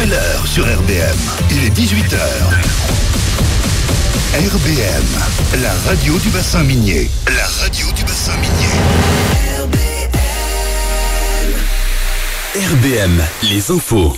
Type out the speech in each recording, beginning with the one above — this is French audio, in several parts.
nouvelle heure sur RBM. Il est 18h. RBM, la radio du bassin minier. La radio du bassin minier. RBM, les infos.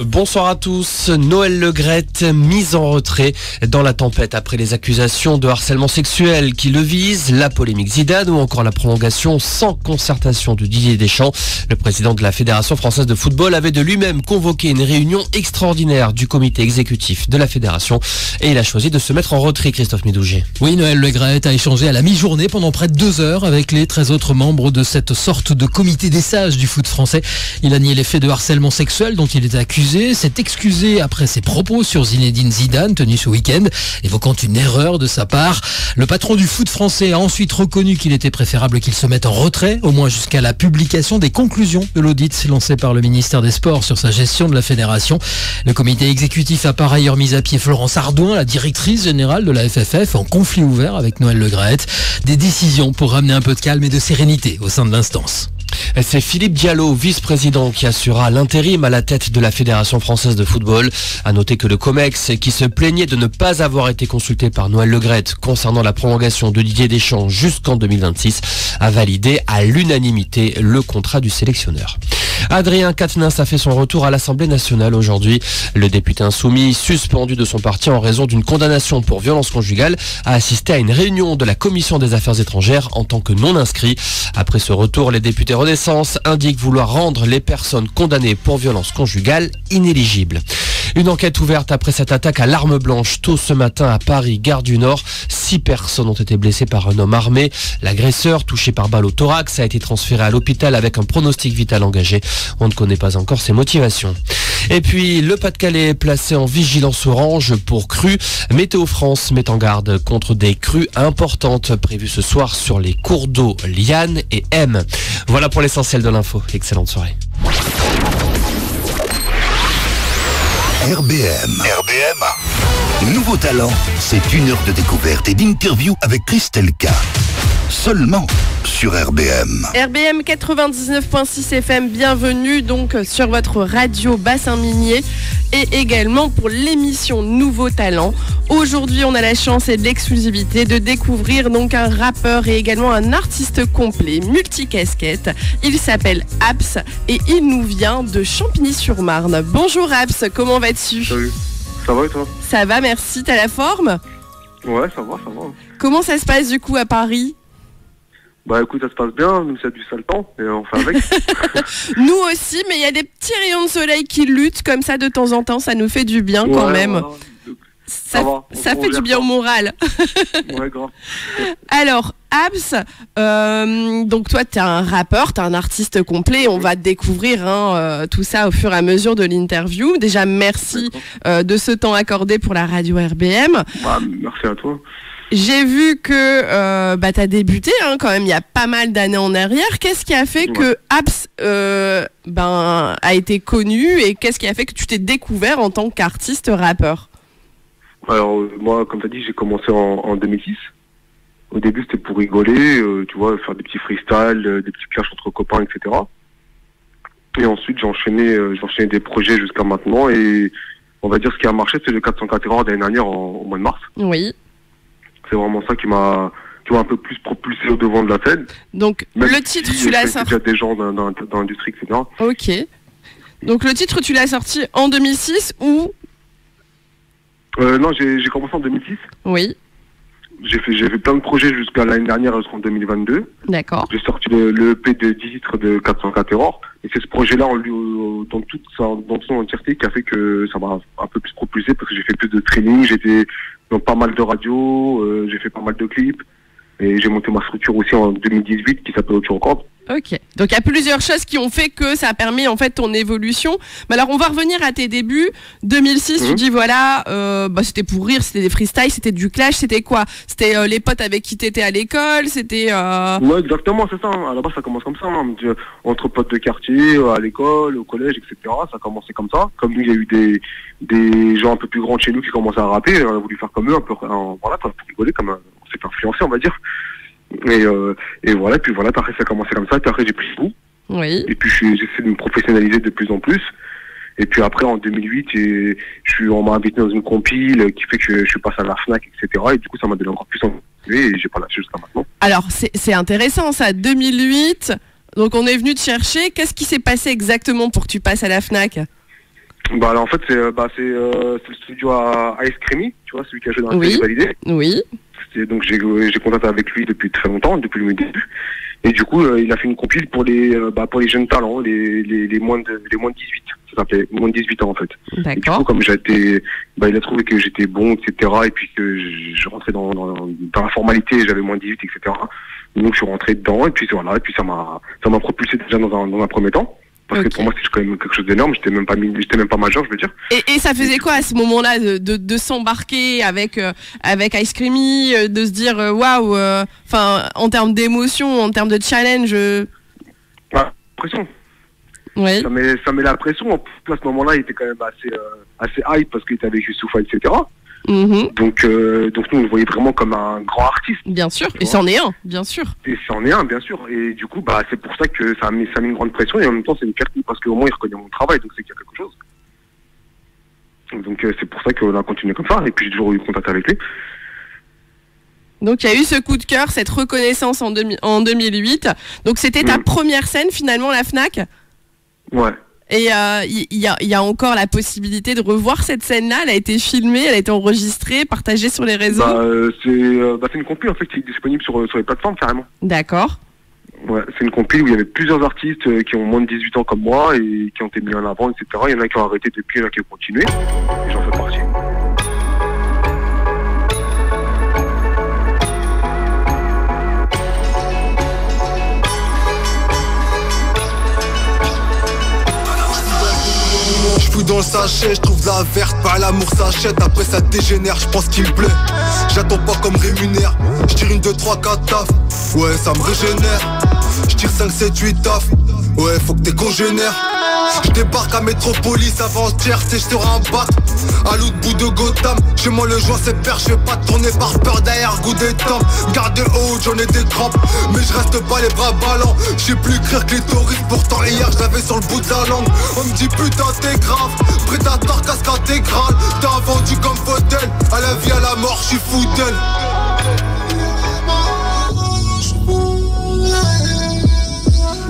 Bonsoir à tous. Noël Le Graët, mise en retrait dans la tempête après les accusations de harcèlement sexuel qui le visent, la polémique Zidane ou encore la prolongation sans concertation de Didier Deschamps. Le président de la Fédération française de football avait de lui-même convoqué une réunion extraordinaire du comité exécutif de la Fédération et il a choisi de se mettre en retrait, Christophe Médouget. Oui, Noël Le Graët a échangé à la mi-journée pendant près de 2 heures avec les 13 autres membres de cette sorte de comité des sages du foot français. Il a nié les faits de harcèlement sexuel dont il était accusé, s'est excusé après ses propos sur Zinedine Zidane tenus ce week-end, évoquant une erreur de sa part. Le patron du foot français a ensuite reconnu qu'il était préférable qu'il se mette en retrait, au moins jusqu'à la publication des conclusions de l'audit lancé par le ministère des Sports sur sa gestion de la fédération. Le comité exécutif a par ailleurs mis à pied Florence Ardouin, la directrice générale de la FFF, en conflit ouvert avec Noël Le Graët. Des décisions pour ramener un peu de calme et de sérénité au sein de l'instance. C'est Philippe Diallo, vice-président, qui assurera l'intérim à la tête de la Fédération française de football. À noter que le COMEX, qui se plaignait de ne pas avoir été consulté par Noël Le Graët concernant la prolongation de Didier Deschamps jusqu'en 2026, a validé à l'unanimité le contrat du sélectionneur. Adrien Quatennens a fait son retour à l'Assemblée nationale aujourd'hui. Le député insoumis, suspendu de son parti en raison d'une condamnation pour violence conjugale, a assisté à une réunion de la Commission des Affaires étrangères en tant que non-inscrit. Après ce retour, les députés Renaissance indiquent vouloir rendre les personnes condamnées pour violence conjugale inéligibles. Une enquête ouverte après cette attaque à l'arme blanche tôt ce matin à Paris, gare du Nord. 6 personnes ont été blessées par un homme armé. L'agresseur, touché par balle au thorax, a été transféré à l'hôpital avec un pronostic vital engagé. On ne connaît pas encore ses motivations. Et puis, le Pas-de-Calais est placé en vigilance orange pour crues. Météo France met en garde contre des crues importantes prévues ce soir sur les cours d'eau Liane et M. Voilà pour l'essentiel de l'info. Excellente soirée. RBM. Nouveau talent, c'est 1 heure de découverte et d'interview avec Christelle K. Seulement sur RBM. RBM 99.6 FM, bienvenue donc sur votre radio bassin minier et également pour l'émission Nouveau Talent. Aujourd'hui, on a la chance et l'exclusivité de découvrir donc un rappeur et également un artiste complet, multicasquette. Il s'appelle Abs et il nous vient de Champigny-sur-Marne. Bonjour Abs, comment vas-tu ? Salut, ça va et toi ? Ça va, merci, t'as la forme ? Ouais, ça va. Comment ça se passe du coup à Paris ? Bah écoute, ça se passe bien, nous c'est du sale temps, et on fait avec. Nous aussi, mais il y a des petits rayons de soleil qui luttent comme ça de temps en temps, ça nous fait du bien quand même. Voilà. Ça fait du bien au moral. Ouais, grave. Alors, Abs, donc toi t'es un rappeur, t'es un artiste complet, on va découvrir tout ça au fur et à mesure de l'interview. Déjà merci de ce temps accordé pour la radio RBM. Bah, merci à toi. J'ai vu que t'as débuté quand même il y a pas mal d'années en arrière. Qu'est-ce qui a fait que Abs a été connu et qu'est-ce qui a fait que tu t'es découvert en tant qu'artiste rappeur ? Alors moi, comme tu as dit, j'ai commencé en 2006. Au début c'était pour rigoler, tu vois, faire des petits freestyles, des petits clashs entre copains, etc. Et ensuite j'ai enchaîné des projets jusqu'à maintenant et on va dire ce qui a marché c'est le 404 Erreurs d'année dernière au mois de mars. Oui. C'est vraiment ça qui m'a, tu vois, un peu plus propulsé au devant de la scène. Donc même le titre tu l'as sorti. Il y a des gens dans l'industrie, etc. Ok. Donc le titre tu l'as sorti en 2006 ou non, j'ai commencé en 2006. Oui. J'ai fait plein de projets jusqu'à l'année dernière, jusqu'en 2022. D'accord. J'ai sorti le EP de 10 titres de 404 Erreurs. Et c'est ce projet-là, dans toute son entièreté, qui a fait que ça m'a un peu plus propulsé parce que j'ai fait plus de training, j'étais dans pas mal de radios, j'ai fait pas mal de clips. Et j'ai monté ma structure aussi en 2018 qui s'appelle Autre Record. Ok. Donc il y a plusieurs choses qui ont fait que ça a permis en fait ton évolution. Mais alors on va revenir à tes débuts. 2006, tu dis voilà, c'était pour rire, c'était des freestyles, c'était du clash, c'était quoi ? C'était les potes avec qui t'étais à l'école, c'était... Ouais, exactement, c'est ça. À la base ça commence comme ça. Entre potes de quartier, à l'école, au collège, etc. Ça a commencé comme ça. Comme nous, il y a eu des gens un peu plus grands de chez nous qui commençaient à rapper. On a voulu faire comme eux, un peu, voilà, pour rigoler, comme on s'est influencé, on va dire. Et voilà, puis voilà, après ça a commencé comme ça, puis après j'ai pris goût. Oui. Et puis j'essaie de me professionnaliser de plus en plus. Et puis après, en 2008, on m'a invité dans une compile qui fait que je suis passé à la Fnac, etc. Et du coup, ça m'a donné encore plus envie et j'ai pas lâché jusqu'à maintenant. Alors, c'est intéressant ça, 2008, donc on est venu te chercher. Qu'est-ce qui s'est passé exactement pour que tu passes à la Fnac ? Bah alors en fait, c'est le studio à Ice Creamy, tu vois, celui qui a joué dans la série Validé. Oui. Donc j'ai contact avec lui depuis très longtemps, depuis le début. Et du coup, il a fait une compile pour les jeunes talents, les moins de 18. Ça s'appelait moins de 18 ans en fait. D'accord. Et du coup, comme il a trouvé que j'étais bon, etc. Et puis que je rentrais dans la formalité, j'avais moins de 18, etc. Donc je suis rentré dedans et puis voilà, et puis ça m'a propulsé déjà dans un premier temps. Parce que pour moi, c'est quand même quelque chose d'énorme. J'étais même pas majeur, je veux dire. Et ça faisait quoi à ce moment-là de s'embarquer avec Ice Creamy, de se dire waouh, en termes d'émotion, en termes de challenge. Pression. Oui. Ça met la pression. En plus, à ce moment-là, il était quand même assez hype parce qu'il était avec Youssoupha, etc. Mm-hmm. Donc nous, on le voyait vraiment comme un grand artiste. Bien sûr, et c'en est un, bien sûr. Et c'en est un, bien sûr. Et du coup, c'est pour ça que ça met une grande pression et en même temps, c'est une fierté parce qu'au moins, il reconnaît mon travail, donc c'est qu'il y a quelque chose. Donc c'est pour ça qu'on a continué comme ça et puis j'ai toujours eu contact avec lui. Donc il y a eu ce coup de cœur, cette reconnaissance en 2008. Donc c'était ta première scène finalement, la Fnac ? Ouais. Et il y a encore la possibilité de revoir cette scène-là. Elle a été filmée, elle a été enregistrée, partagée sur les réseaux. C'est une compile en fait qui est disponible sur les plateformes carrément. D'accord. Ouais, c'est une compile où il y avait plusieurs artistes qui ont moins de 18 ans comme moi et qui ont été mis en avant, etc. Il y en a qui ont arrêté depuis, il y en a qui ont continué. Et j'en fais partie. Dans le sachet, je trouve la verte, par l'amour s'achète, après ça dégénère, je pense qu'il me plaît. J'attends pas comme rémunère, je tire une 2, 3, 4 taf, ouais ça me régénère. Je tire 5, 7, 8 taf, ouais faut que t'es congénère. Je débarque à Métropolis avant-hier, c'est je te rembatte. À l'autre bout de Gotham, chez moi le joint c'est perche, je vais pas tourner par peur derrière goût des temps. Garde haut, j'en ai des crampes, mais je reste pas les bras ballants. J'ai plus écrire que les touristes, pourtant hier je l'avais sur le bout de la langue. On me dit putain t'es grave, prédateur casque intégral. T'as vendu comme fauteuil, à la vie à la mort, je suis fou d'elle.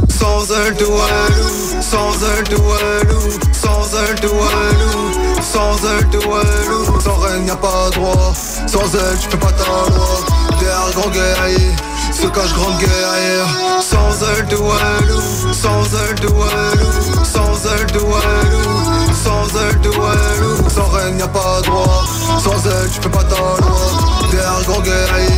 Sans elle de Walou, sans elle de Walou, sans elle de Walou, sans elle de Walou. Sans reine y'a pas droit, sans elle tu fais pas ta loi. Derrière grand guerrier, se cache grande guerrière. Sans elle de Walou, sans elle de Walou, sans elle de Walou, sans elle de Walou. Sans reine y'a pas droit, sans elle tu fais pas ta loi. Derrière grand guerrier,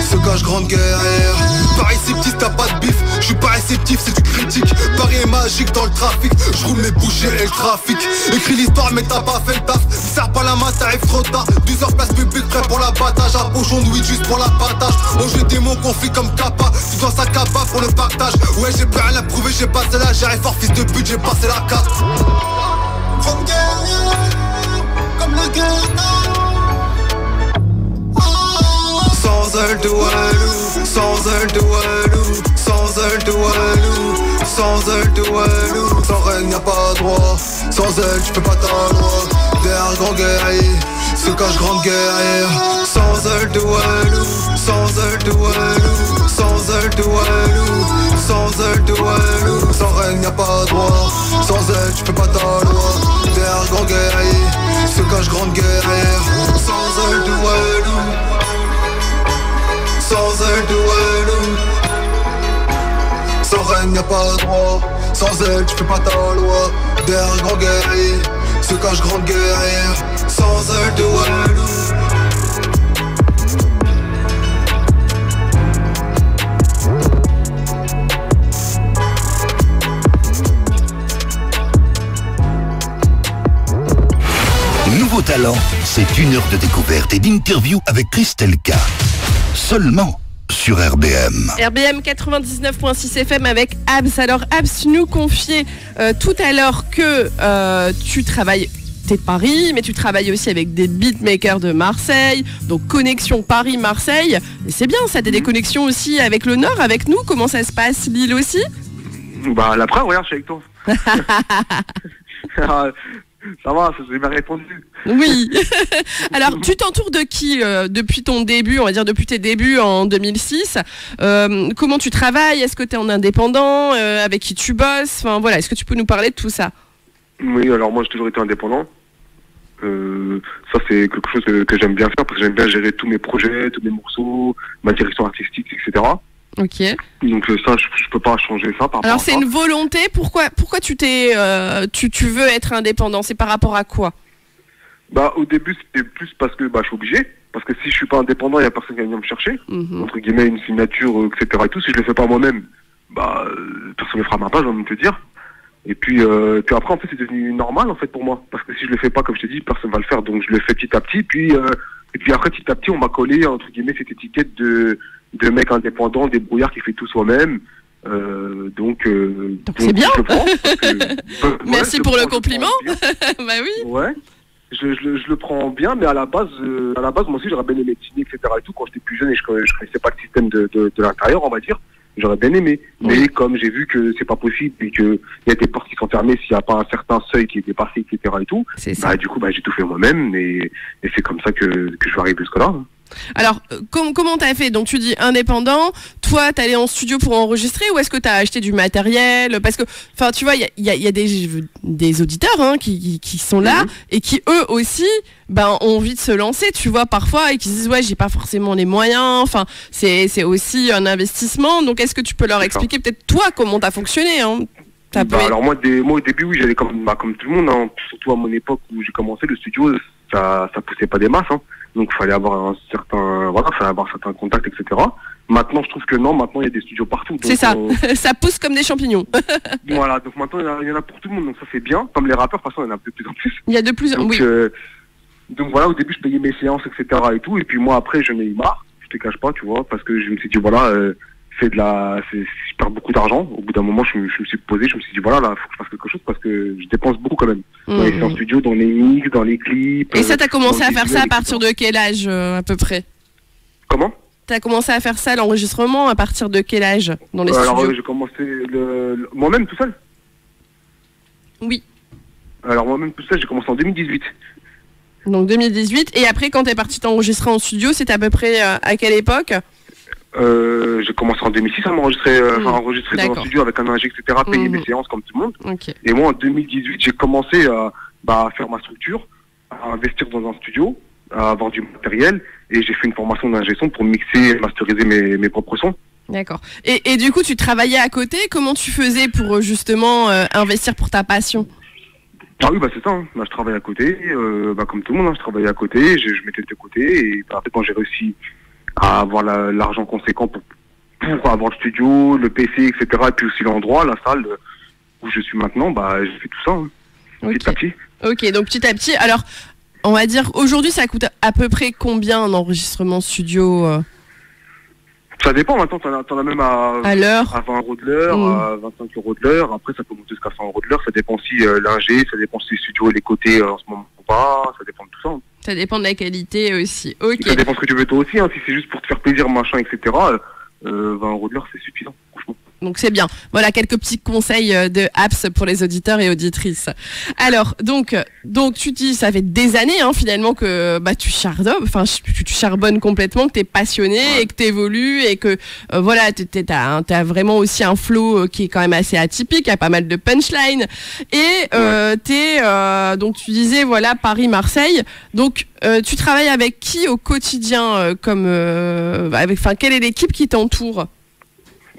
se cache grande guerrière. Paris réceptif, t'as pas de bif, je suis pas réceptif, c'est du critique. Paris est magique dans le trafic, je roule mes bouchées et le trafic. Écris l'histoire mais t'as pas fait le taf, serre pas la main, t'arrives trop tard. 12 heures place publique, prêt pour l'abattage. Un pochon de weed juste pour l'abattage. On joue des mots conflits comme Kappa, tu dois sa capa pour le partage. Ouais j'ai plus rien à prouver, j'ai passé là, j'arrive fort fils de pute, j'ai passé la carte. Grande guerrière, comme le ghetto. Sans elle de Walou, sans elle de Walou, sans elle de Walou, sans elle de Walou. Sans reine y'a pas droit, sans elle tu fais pas ta loi. Derrière grand guerrier, se cache grande guerrière. Sans elle de Walou, sans elle de Walou, sans elle de Walou, sans elle de Walou. Sans reine y'a pas droit, sans elle tu fais pas ta loi. Derrière grand guerrier, se cache grande guerrière. Sans elle de Walou, sans elle de Walou, sans reine y'a pas droit, sans elle tu fais pas ta loi. Derrière grand guerrier, se cache grande guerrière. Sans elle de Walou. Nouveau talent, c'est une heure de découverte et d'interview avec Christelle K. Seulement sur RBM. RBM 99.6 FM avec Abs. Alors Abs, tu nous confiais tout à l'heure que tu travailles, t'es de Paris, mais tu travailles aussi avec des beatmakers de Marseille, donc connexion Paris-Marseille. Et c'est bien, ça, t'as des connexions aussi avec le Nord, avec nous. Comment ça se passe, Lille aussi? Bah la preuve, regarde, je suis avec toi. Ça va, j'ai bien répondu. Oui. Alors, tu t'entoures de qui depuis ton début, on va dire depuis tes débuts en 2006 Comment tu travailles? Est-ce que tu es en indépendant? Avec qui tu bosses? Enfin, voilà, est-ce que tu peux nous parler de tout ça? Oui, alors moi j'ai toujours été indépendant. Ça c'est quelque chose que j'aime bien faire parce que j'aime bien gérer tous mes projets, tous mes morceaux, ma direction artistique, etc. Ok. Donc ça, je peux pas changer ça par rapport Alors à c'est ça. une volonté. Pourquoi tu veux être indépendant? C'est par rapport à quoi? Bah au début c'était plus parce que je suis obligé. Parce que si je suis pas indépendant, il y a personne qui va venir me chercher. Entre guillemets une signature, etc. et tout. Si je le fais pas moi-même, personne ne fera ma page, j'ai envie de te dire. Et puis après en fait c'est devenu normal en fait pour moi. Parce que si je le fais pas, comme je t'ai dit, personne va le faire. Donc je le fais petit à petit. Et puis après petit à petit on m'a collé entre guillemets cette étiquette de mec indépendant, débrouillard qui fait tout soi-même. Donc c'est bien. Je le prends, merci pour le compliment. Bah oui. Ouais. Je le prends bien, mais à la base moi aussi j'aurais bien aimé signer, etc. et tout. Quand j'étais plus jeune et je connaissais pas le système de l'intérieur, on va dire, j'aurais bien aimé. Mais comme j'ai vu que c'est pas possible et que il y a des portes qui sont fermées s'il n'y a pas un certain seuil qui est dépassé, etc. et tout, du coup j'ai tout fait moi-même et c'est comme ça que je vais arriver jusque là. Alors, comment t'as fait? Donc tu dis indépendant, toi t'allais en studio pour enregistrer ou est-ce que t'as acheté du matériel? Parce que, enfin tu vois, il y a des auditeurs qui sont là et qui eux aussi ont envie de se lancer, tu vois, parfois, et qui se disent ouais j'ai pas forcément les moyens, enfin c'est aussi un investissement, donc est-ce que tu peux leur expliquer peut-être toi comment t'as fonctionné Alors moi au début oui j'allais comme tout le monde, hein. Surtout à mon époque où j'ai commencé le studio, ça poussait pas des masses, hein. Donc il fallait avoir un certain contact, etc. Maintenant je trouve que non, maintenant il y a des studios partout. C'est ça, ça pousse comme des champignons. Voilà, donc maintenant il y en a pour tout le monde, donc ça c'est bien. Comme les rappeurs, de toute façon il y en a de plus en plus. Il y a de plus en plus. Donc voilà, au début je payais mes séances, etc. et tout, et puis moi après j'en ai eu marre, je te cache pas, tu vois, parce que je me suis dit voilà, je perds beaucoup d'argent. Au bout d'un moment je me suis posé, je me suis dit voilà, là faut que je fasse quelque chose parce que je dépense beaucoup quand même. Dans les séances studio, dans les mix, dans les clips. Et ça t'as commencé à faire ça à partir de quel âge à peu près? Comment? T'as commencé à faire ça, l'enregistrement, à partir de quel âge dans les studios? Alors j'ai commencé moi-même tout seul. Oui. Alors moi-même tout seul, j'ai commencé en 2018. Donc 2018, et après quand t'es parti t'enregistrer en studio, c'était à peu près à quelle époque? J'ai commencé en 2006 à m'enregistrer, enregistrer dans un studio avec un ingé, etc., payer mes séances comme tout le monde. Okay. Et moi en 2018, j'ai commencé à faire ma structure, à investir dans un studio, à avoir du matériel, et j'ai fait une formation d'ingé son pour mixer et masteriser mes propres sons. D'accord. Et du coup, tu travaillais à côté. Comment tu faisais pour justement investir pour ta passion? Ah oui, c'est ça. Hein. Je travaille à côté, comme tout le monde. Hein, je travaillais à côté, je mettais de côté. Et après, quand j'ai réussi à avoir l'argent conséquent pour avoir le studio, le PC, etc., et puis aussi l'endroit, la salle où je suis maintenant, j'ai fait tout ça. Hein, petit à petit. Ok, donc petit à petit. Alors, on va dire, aujourd'hui, ça coûte à peu près combien un enregistrement studio Ça dépend, maintenant t'en as même à l'heure, à 20 € de l'heure, à 25 € de l'heure. Après ça peut monter jusqu'à 100 € de l'heure. Ça dépend si l'ingé, ça dépend si les studios les côtés en ce moment ou pas. Ça dépend de tout ça. Hein. Ça dépend de la qualité aussi. Ok. Ça dépend ce que tu veux toi aussi. Hein. Si c'est juste pour te faire plaisir, machin, etc. 20 € de l'heure, c'est suffisant, franchement. Donc c'est bien. Voilà quelques petits conseils de apps pour les auditeurs et auditrices. Alors donc tu dis ça fait des années finalement que tu charbonnes complètement, que t'es passionné et que t'évolues et que t'as vraiment aussi un flow qui est quand même assez atypique, il y a pas mal de punchlines et donc tu disais Paris-Marseille. Donc tu travailles avec qui au quotidien quelle est l'équipe qui t'entoure?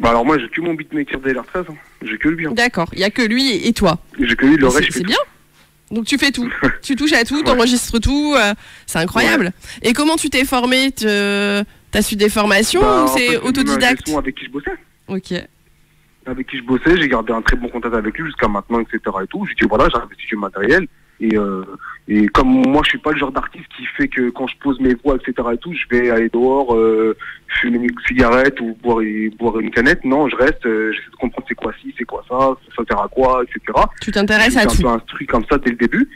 Alors moi j'ai que mon beatmaker de LR13, hein. J'ai que lui. Hein. D'accord, il n'y a que lui et toi. J'ai que lui, le reste c'est bien. Donc tu fais tout, tu touches à tout, t'enregistres tout, c'est incroyable. Ouais. Et comment tu t'es formé? T'as su des formations ou c'est autodidacte? Avec qui je bossais. Ok. Avec qui je bossais, j'ai gardé un très bon contact avec lui jusqu'à maintenant, etc. et tout. J'ai dit j'ai investi du matériel. Et comme moi je suis pas le genre d'artiste qui fait que quand je pose mes voix, etc. et tout, je vais aller dehors, fumer une cigarette ou boire une canette. Non, je reste, j'essaie de comprendre c'est quoi ci, c'est quoi ça sert à quoi, etc. Tu t'intéresses à tout. C'est un peu instruit comme ça dès le début.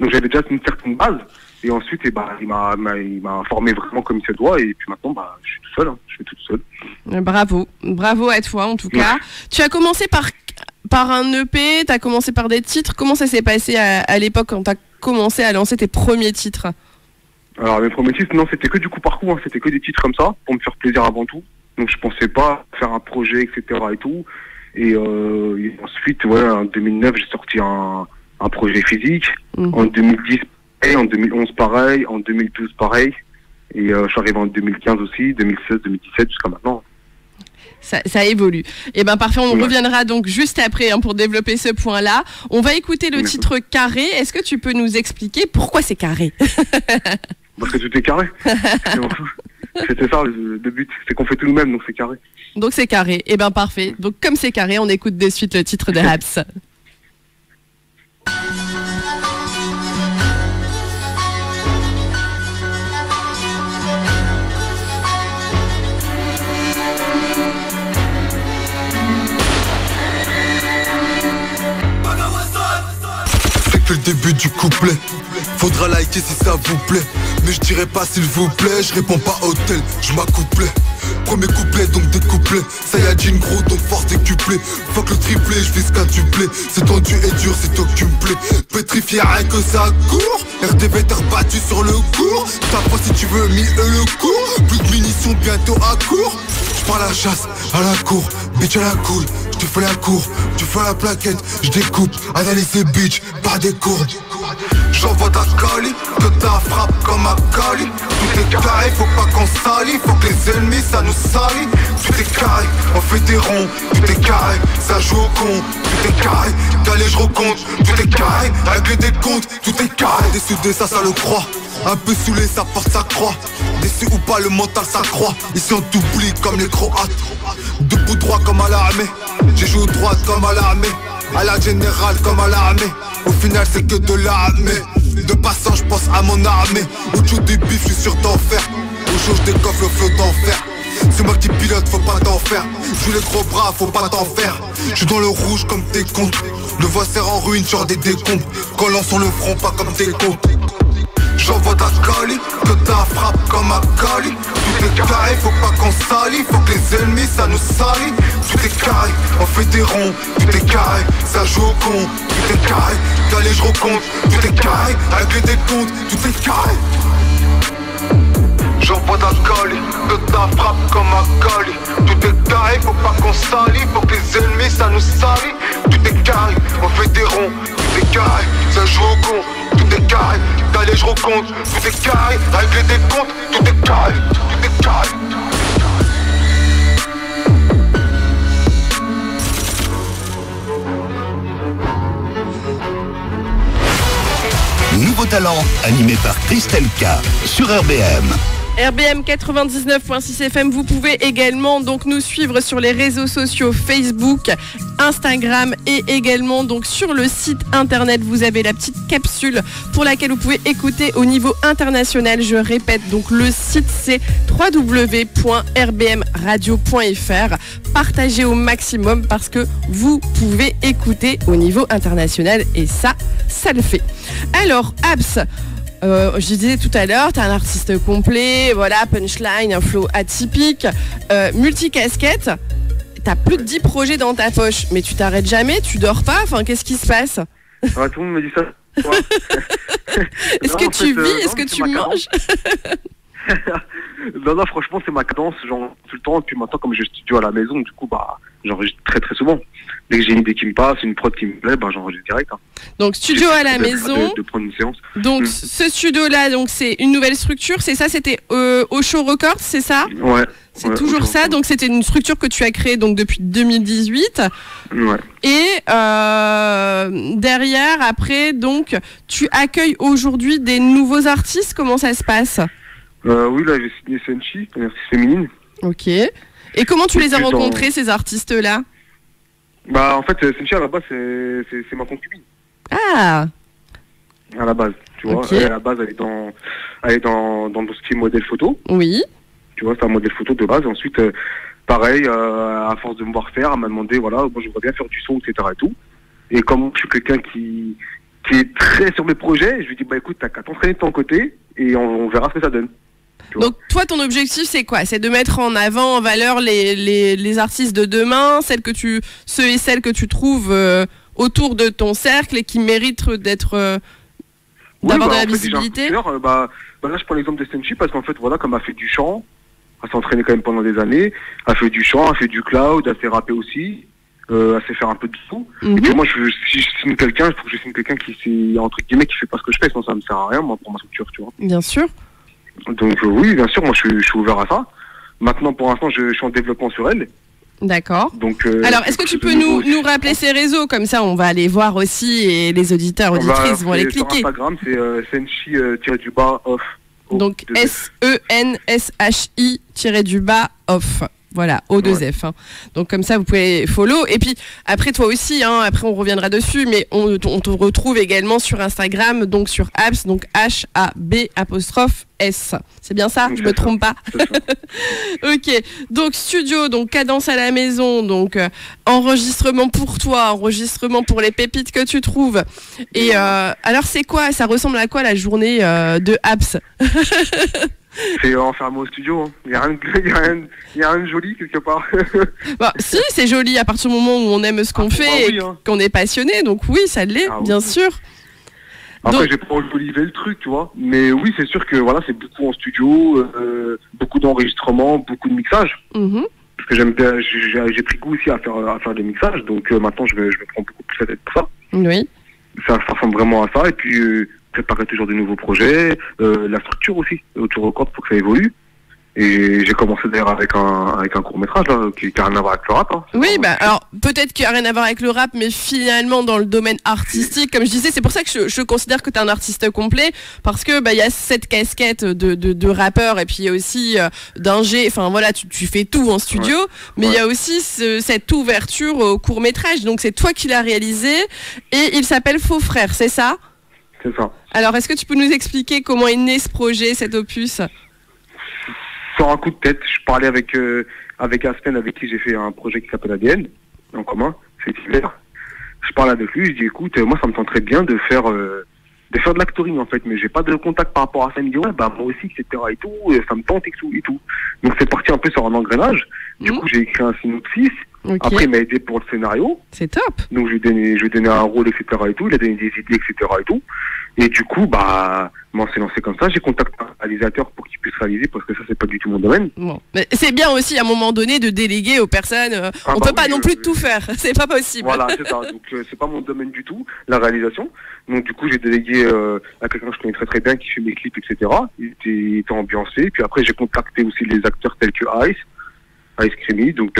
Donc j'avais déjà une certaine base. Et ensuite, il m'a formé vraiment comme il se doit. Et puis maintenant, je suis tout seul. Hein. Je fais tout seul. Bravo à toi en tout cas. Tu as commencé par un EP, t'as commencé par des titres. Comment ça s'est passé à l'époque quand t'as commencé à lancer tes premiers titres? Alors mes premiers titres, non, c'était que du coup par coup, hein. C'était que des titres comme ça, pour me faire plaisir avant tout. Donc je pensais pas faire un projet, etc. et tout. Et ensuite, ouais, en 2009, j'ai sorti un projet physique. En 2010, pareil, en 2011, pareil. En 2012, pareil. Et je suis arrivé en 2015 aussi, 2016, 2017, jusqu'à maintenant. Ça évolue. Et ben parfait, on reviendra donc juste après pour développer ce point-là. On va écouter le titre Carré. Est-ce que tu peux nous expliquer pourquoi c'est carré? Parce que tout est carré. C'était ça le but, c'est qu'on fait tout nous-mêmes, donc c'est carré. Donc c'est carré. Et ben parfait. Donc comme c'est carré, on écoute de suite le titre de Habs. Que le début du couplet. Faudra liker si ça vous plaît. Mais je dirais pas s'il vous plaît. Je réponds pas hôtel, je m'accouplais. Premier couplet donc découplé. Saiyajin gros donc force décuplé. Fuck le triplé, je vise qu'un duplé. C'est tendu et dur, c'est toi qui me plaît. Pétrifié rien que ça court. RDV t'es rebattu sur le cours. T'as pas si tu veux 1000 le cours. Plus de munitions bientôt à court. J'pars la chasse à la cour. Bitch à la cool, j'te fais la cour. Tu fais la plaquette, j'découpe. Analyse ces bitch par des courbes. J'envoie ta cali, que ta frappe comme un cali. Tout est carré, faut pas qu'on salit. Faut que les ennemis ça nous salit. Tout est carré, on fait des ronds. Tout est carré, ça joue au con. Tout est carré, calé je recompte. Tout est carré, avec les décomptes. Tout est carré, décidé ça le croit. Un peu saoulé ça porte sa croix. Déçu ou pas le mental s'accroît. Ici on t'oublie comme les Croates. Debout droit comme à l'armée. J'ai joué droite comme à l'armée. À la générale comme à l'armée. Au final c'est que de l'armée. De passant je pense à mon armée. Au jour du bif je suis sûr d'en faire. Au jour je décoffre le flot d'enfer. C'est moi qui pilote, faut pas t'en faire. Joue les gros bras, faut pas t'en faire. Je suis dans le rouge comme tes comptes. Le voix serre en ruine, genre des décombres. Collant sur le front, pas comme tes comptes. J'envoie ta cali, que ta frappe comme un cali. Tout est carré, faut pas qu'on salit. Faut que les ennemis ça nous salit. Tout est carré, on fait des ronds. Tout est carré, ça joue au con. Tout est carré, calé je recompte. Tout est carré, avec les décomptes. Tout est carré. J'envoie ta cali, que ta frappe comme un cali. Tout est carré, faut pas qu'on salit. Faut que les ennemis ça nous salit. Tout est carré, on fait des ronds. Tout est carré, ça joue au con. Tout est carré, calé je recompte. Tout est carré, avec les décomptes. Tout est carré, tout est carré. Nouveau talent, animé par Christelle K sur RBM. RBM 99.6 FM, vous pouvez également donc nous suivre sur les réseaux sociaux Facebook, Instagram et également donc sur le site internet. Vous avez la petite capsule pour laquelle vous pouvez écouter au niveau international. Je répète, donc le site c'est www.rbmradio.fr. Partagez au maximum parce que vous pouvez écouter au niveau international et ça le fait. Alors, Habs, je disais tout à l'heure, t'es un artiste complet, voilà, punchline, un flow atypique, multicasquette. T'as plus de 10 projets dans ta poche, mais tu t'arrêtes jamais, tu dors pas, enfin qu'est-ce qui se passe? Ouais, tout le monde me dit ça. Ouais. Est-ce que tu vis? Est-ce que tu manges? Non, franchement, c'est ma cadence, genre tout le temps. Et puis maintenant, comme je studio à la maison, du coup, j'enregistre très très souvent. Dès que j'ai une idée qui me passe, une prod qui me plaît, j'enregistre direct. Hein. Donc studio à la maison. De prendre une séance. Donc ce studio-là, donc c'est une nouvelle structure, c'est ça? C'était Osho Records, c'est ça? Ouais. C'est toujours ça. Donc c'était une structure que tu as créée donc depuis 2018. Ouais. Et derrière, après, donc tu accueilles aujourd'hui des nouveaux artistes. Comment ça se passe? Oui, là j'ai signé Senchi, une artiste féminine. Ok. Et comment tu les as rencontrés, ces artistes-là? En fait, Senchi à la base c'est ma concubine. Ah. À la base, tu vois. Okay. Et à la base, elle est dans tout ce qui est modèle photo. Oui. Tu vois, c'est un modèle photo de base. Et ensuite, pareil, à force de me voir faire, elle m'a demandé, voilà, moi je voudrais bien faire du son, etc. et tout. Et comme je suis quelqu'un qui est très sur mes projets, je lui dis, écoute, t'as qu'à t'entraîner de ton côté et on verra ce que ça donne. Donc toi, ton objectif, c'est quoi? C'est de mettre en avant, en valeur les artistes de demain, ceux et celles que tu trouves autour de ton cercle et qui méritent d'être d'avoir de la visibilité. Là, je prends l'exemple de Senshi parce qu'en fait, voilà, comme elle fait du chant, elle s'est entraînée quand même pendant des années, elle fait du chant, elle fait du cloud, elle sait rapper aussi, elle sait faire un peu de tout. Et puis moi, si je signe quelqu'un, il faut que je signe quelqu'un qui, entre guillemets, qui fait pas ce que je fais, sinon ça me sert à rien, moi, pour ma structure, tu vois. Bien sûr. Donc oui, bien sûr, moi je suis ouvert à ça. Maintenant, pour l'instant, je suis en développement sur elle. D'accord. Donc, alors, est-ce que tu peux nous rappeler ces réseaux? Comme ça, on va aller voir aussi et les auditeurs, auditrices vont aller cliquer. Sur Instagram, c'est Senshi-off. Donc, SENSHI-off. Voilà, O2F. Hein. Donc comme ça, vous pouvez follow. Et puis après, toi aussi, hein, après on reviendra dessus, mais on te retrouve également sur Instagram, donc sur Habs, donc HAB''S. C'est bien ça? Je me trompe pas? Ok, donc studio, donc cadence à la maison, donc enregistrement pour toi, enregistrement pour les pépites que tu trouves. Et alors c'est quoi? Ça ressemble à quoi la journée de Habs? C'est enfermé au studio, hein. Il n'y a rien de joli quelque part. Bah, si, c'est joli à partir du moment où on aime ce qu'on fait et qu'on est passionné, donc oui, ça l'est, bien sûr. Après, j'ai pas enjolivé le truc, tu vois. Mais oui, c'est sûr que voilà, c'est beaucoup en studio, beaucoup d'enregistrement, beaucoup de mixage. Parce que j'aime bien, j'ai pris goût aussi à faire des mixages, donc maintenant je me prends beaucoup plus la tête pour ça. Oui. Ça ressemble vraiment à ça, et puis préparer toujours de nouveaux projets, la structure aussi, autour record pour que ça évolue. Et j'ai commencé d'ailleurs avec un court-métrage là, qui n'a rien à voir avec le rap. Hein. Oui, alors peut-être qu'il n'y a rien à voir avec le rap, mais finalement dans le domaine artistique, comme je disais, c'est pour ça que je considère que tu es un artiste complet, parce que y a cette casquette de rappeur et puis il y a aussi d'ingé, enfin voilà, tu fais tout en studio, mais il y a aussi cette ouverture au court-métrage, donc c'est toi qui l'as réalisé, et il s'appelle Faux Frères, c'est ça? C'est ça. Alors est-ce que tu peux nous expliquer comment est né ce projet, cet opus? Sur un coup de tête, je parlais avec Aspen, avec qui j'ai fait un projet qui s'appelle ADN, en commun, c'est hiver. Je parle avec lui, je dis écoute, moi ça me tenterait bien de faire de l'actoring en fait, mais j'ai pas de contact par rapport à ça. Il me dit ouais, moi aussi, etc. et tout, ça me tente et tout. Donc c'est parti un peu sur un engrenage. Du coup j'ai écrit un synopsis. Okay. Après il m'a aidé pour le scénario. C'est top. Donc je lui ai donné un rôle, etc. et tout. Il a donné des idées, etc. et tout. Et du coup, on s'est lancé comme ça. J'ai contacté un réalisateur pour qu'il puisse réaliser parce que ça, c'est pas du tout mon domaine. Bon. Mais c'est bien aussi à un moment donné de déléguer aux personnes. On peut pas non plus tout faire. C'est pas possible. Voilà, c'est ça. Donc c'est pas mon domaine du tout, la réalisation. Donc du coup, j'ai délégué à quelqu'un que je connais très très bien qui fait mes clips, etc. Il était ambiancé. Puis après, j'ai contacté aussi les acteurs tels que Ice Creamy, donc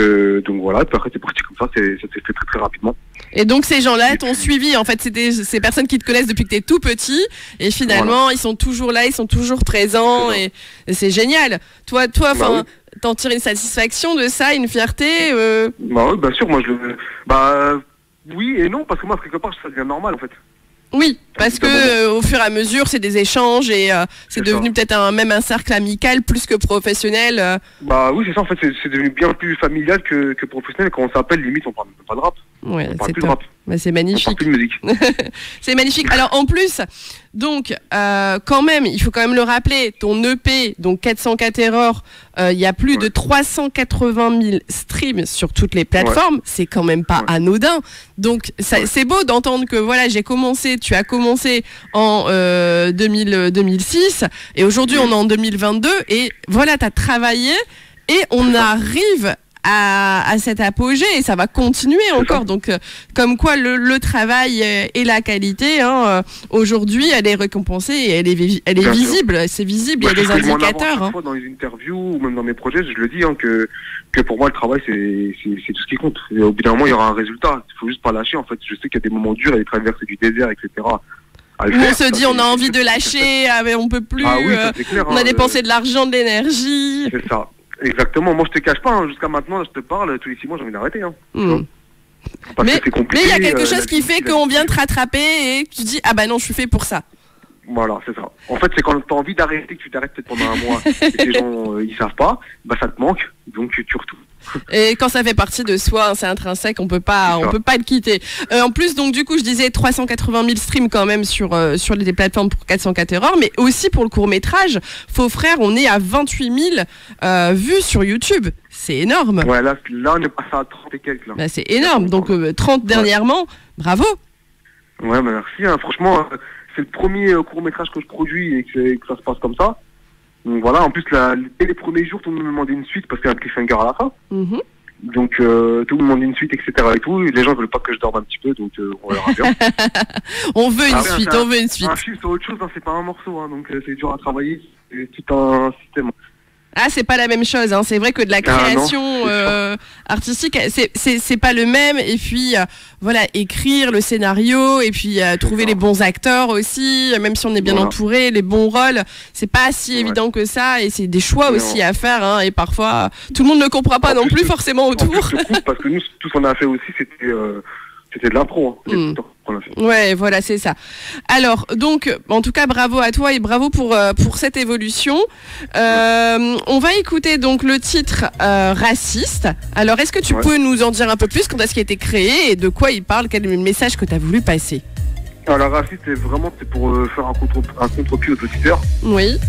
voilà, puis après c'est parti comme ça, ça s'est fait très très rapidement. Et donc ces gens-là t'ont suivi, en fait c'était ces personnes qui te connaissent depuis que t'es tout petit, et finalement ils sont toujours là, ils sont toujours présents, et c'est génial. Toi, t'en tires une satisfaction de ça, une fierté oui, bien sûr, moi oui et non, parce que moi quelque part ça devient normal en fait. Oui, parce que au fur et à mesure, c'est des échanges et c'est devenu peut-être même un cercle amical plus que professionnel. Oui, c'est ça. En fait, c'est devenu bien plus familial que professionnel. Quand on s'appelle, limite, on parle même pas de rap. Ouais, c'est plus de rap. C'est magnifique. On parle plus de musique. C'est magnifique. Alors en plus, donc quand même, il faut quand même le rappeler, ton EP, donc 404 Errors, il y a plus de 380 000 streams sur toutes les plateformes. Ouais. C'est quand même pas anodin. Donc c'est beau d'entendre que voilà, tu as commencé en 2006 et aujourd'hui on est en 2022 et voilà, tu as travaillé et on arrive à cet apogée et ça va continuer encore. Donc comme quoi le travail et la qualité aujourd'hui elle est récompensée et elle est visible, c'est visible, il y a des indicateurs. Chaque fois dans les interviews ou même dans mes projets, je le dis que pour moi le travail c'est tout ce qui compte. Et au bout d'un moment il y aura un résultat, il faut juste pas lâcher en fait. Je sais qu'il y a des moments durs, il y a des traversées du désert, etc. On se dit on a envie de lâcher, mais on peut plus, clair, on a dépensé de l'argent, de l'énergie. C'est ça. Exactement, moi je te cache pas, jusqu'à maintenant je te parle, tous les 6 mois j'ai envie d'arrêter. Mais il y a quelque chose qui fait qu'on vient te rattraper et que tu dis ah bah non je suis fait pour ça. Voilà, c'est ça. En fait, c'est quand t'as envie d'arrêter, que tu t'arrêtes peut-être pendant un mois et que les gens ils savent pas, bah ça te manque, donc tu retournes. Et quand ça fait partie de soi, hein, c'est intrinsèque, on peut pas le quitter. En plus, donc du coup, je disais 380 000 streams quand même sur des plateformes pour 404 erreurs, mais aussi pour le court-métrage. Faux Frères, on est à 28 000 vues sur YouTube. C'est énorme. Ouais, là on est passé à 30 et quelques. Là. Bah, c'est énorme. Donc 30 dernièrement, bravo. Ouais, bah merci. Hein. Franchement, c'est le premier court-métrage que je produis et que ça se passe comme ça. Donc voilà, en plus, dès les premiers jours, tout le monde me demandait une suite parce qu'il y a un cliffhanger à la fin. Mm-hmm. Donc tout le monde demandait une suite, etc. et tout. Et les gens veulent pas que je dorme un petit peu, donc on verra bien. On veut une suite. Un film, c'est autre chose, hein, c'est pas un morceau, hein, donc c'est dur à travailler. C'est tout un système. Ah, c'est pas la même chose, hein. C'est vrai que de la création artistique, c'est pas le même. Et puis, voilà, écrire le scénario et puis trouver les bons acteurs aussi, même si on est bien entouré, les bons rôles, c'est pas si évident que ça. Et c'est des choix aussi à faire, hein. Et parfois, tout le monde ne comprend pas non plus forcément autour. Parce que nous, tout ce qu'on a fait aussi, c'était de l'impro. Hein. Ouais, voilà, c'est ça. Alors, donc, en tout cas, bravo à toi et bravo pour cette évolution. On va écouter donc le titre Raciste. Alors, est-ce que tu peux nous en dire un peu plus quand est-ce qu'il a été créé et de quoi il parle, quel est le message que tu as voulu passer? Alors, Raciste, c'est pour faire un contre-pied aux auditeurs. Oui.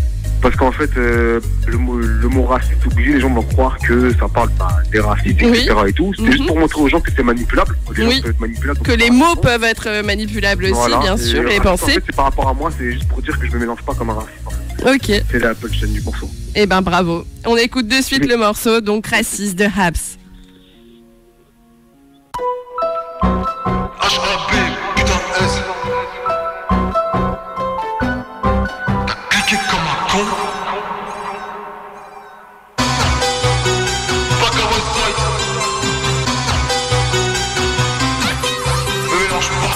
Parce qu'en fait, le mot raciste obligé, les gens vont croire que ça parle des racistes, etc. et tout. C'était juste pour montrer aux gens que c'est manipulable. Les gens peuvent être manipulables, que les mots peuvent être manipulables aussi, bien sûr, et pensés. En fait, c'est par rapport à moi, c'est juste pour dire que je me mélange pas comme un raciste. En fait. Ok. C'est la punchline du morceau. Eh ben bravo. On écoute de suite le morceau, donc Raciste de Habs. H.A.B. putain S. T'as cliqué comme un con. Pas comme un site. Me mélange pas.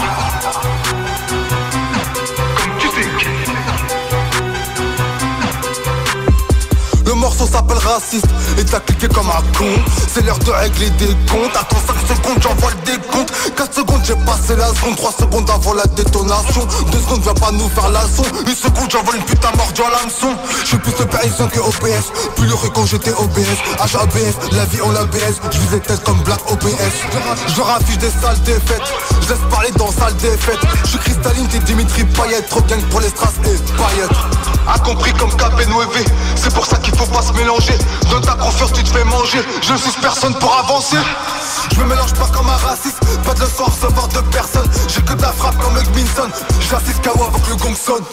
Comme tu sais. Le morceau s'appelle Raciste et t'as cliqué comme un con. C'est l'heure de régler des comptes. Attends 5 secondes, j'envoie le décompte. 4 secondes, j'ai passé la seconde. 3 secondes avant la détonation. 2 secondes, viens pas nous faire la son. 1 seconde, j'envoie une putain mordue à l'hameçon. J'suis plus le parisien que OPS. Plus heureux quand j'étais OBS. HABS, la vie on la BS. J'visais tête comme Black OPS. Je raffiche des salles défaites. Je laisse parler dans salle défaite. J'suis cristalline, t'es Dimitri Payet. Trop gang pour les strass et paillettes. A compris comme KP9V. C'est pour ça qu'il faut pas se mélanger. Donne ta confiance, tu te fais manger. Je ne suis personne pour avancer. Je me mélange pas comme un raciste. Pas de leçon à recevoir de personne. J'ai que de la frappe comme Hugminson. J'assiste KO avant que le gong sonne.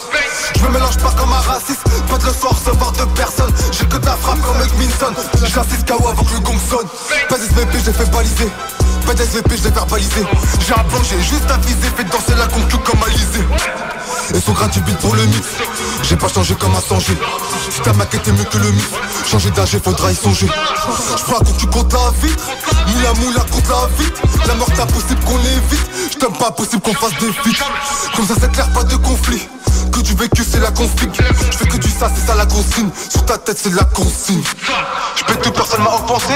Je me mélange pas comme un raciste. Pas de leçon à recevoir de personne. J'ai que de la frappe comme Hugminson. J'assiste KO avant que le gong sonne. Pas d'SVP, je l'ai fait baliser. Pas d'SVP, je l'ai verbalisé. J'ai un plan, j'ai juste un visé. Fait danser la concu comme Alizé. Et son grain du beat pour le mix. J'ai pas changé comme un sanger. Si ta maquette est mieux que le mix, changer d'âge, faudra y songer. J'prends un coup, tu comptes la vite. Moula contre la vite. La mort c'est impossible qu'on l'évite. J't'aime pas possible qu'on fasse des feats. Comme ça c'est clair, pas de conflit. Que du vécu c'est la config. J'fais que du ça, c'est ça la consigne. Sur ta tête c'est de la consigne. J'pète que personne m'a offensé.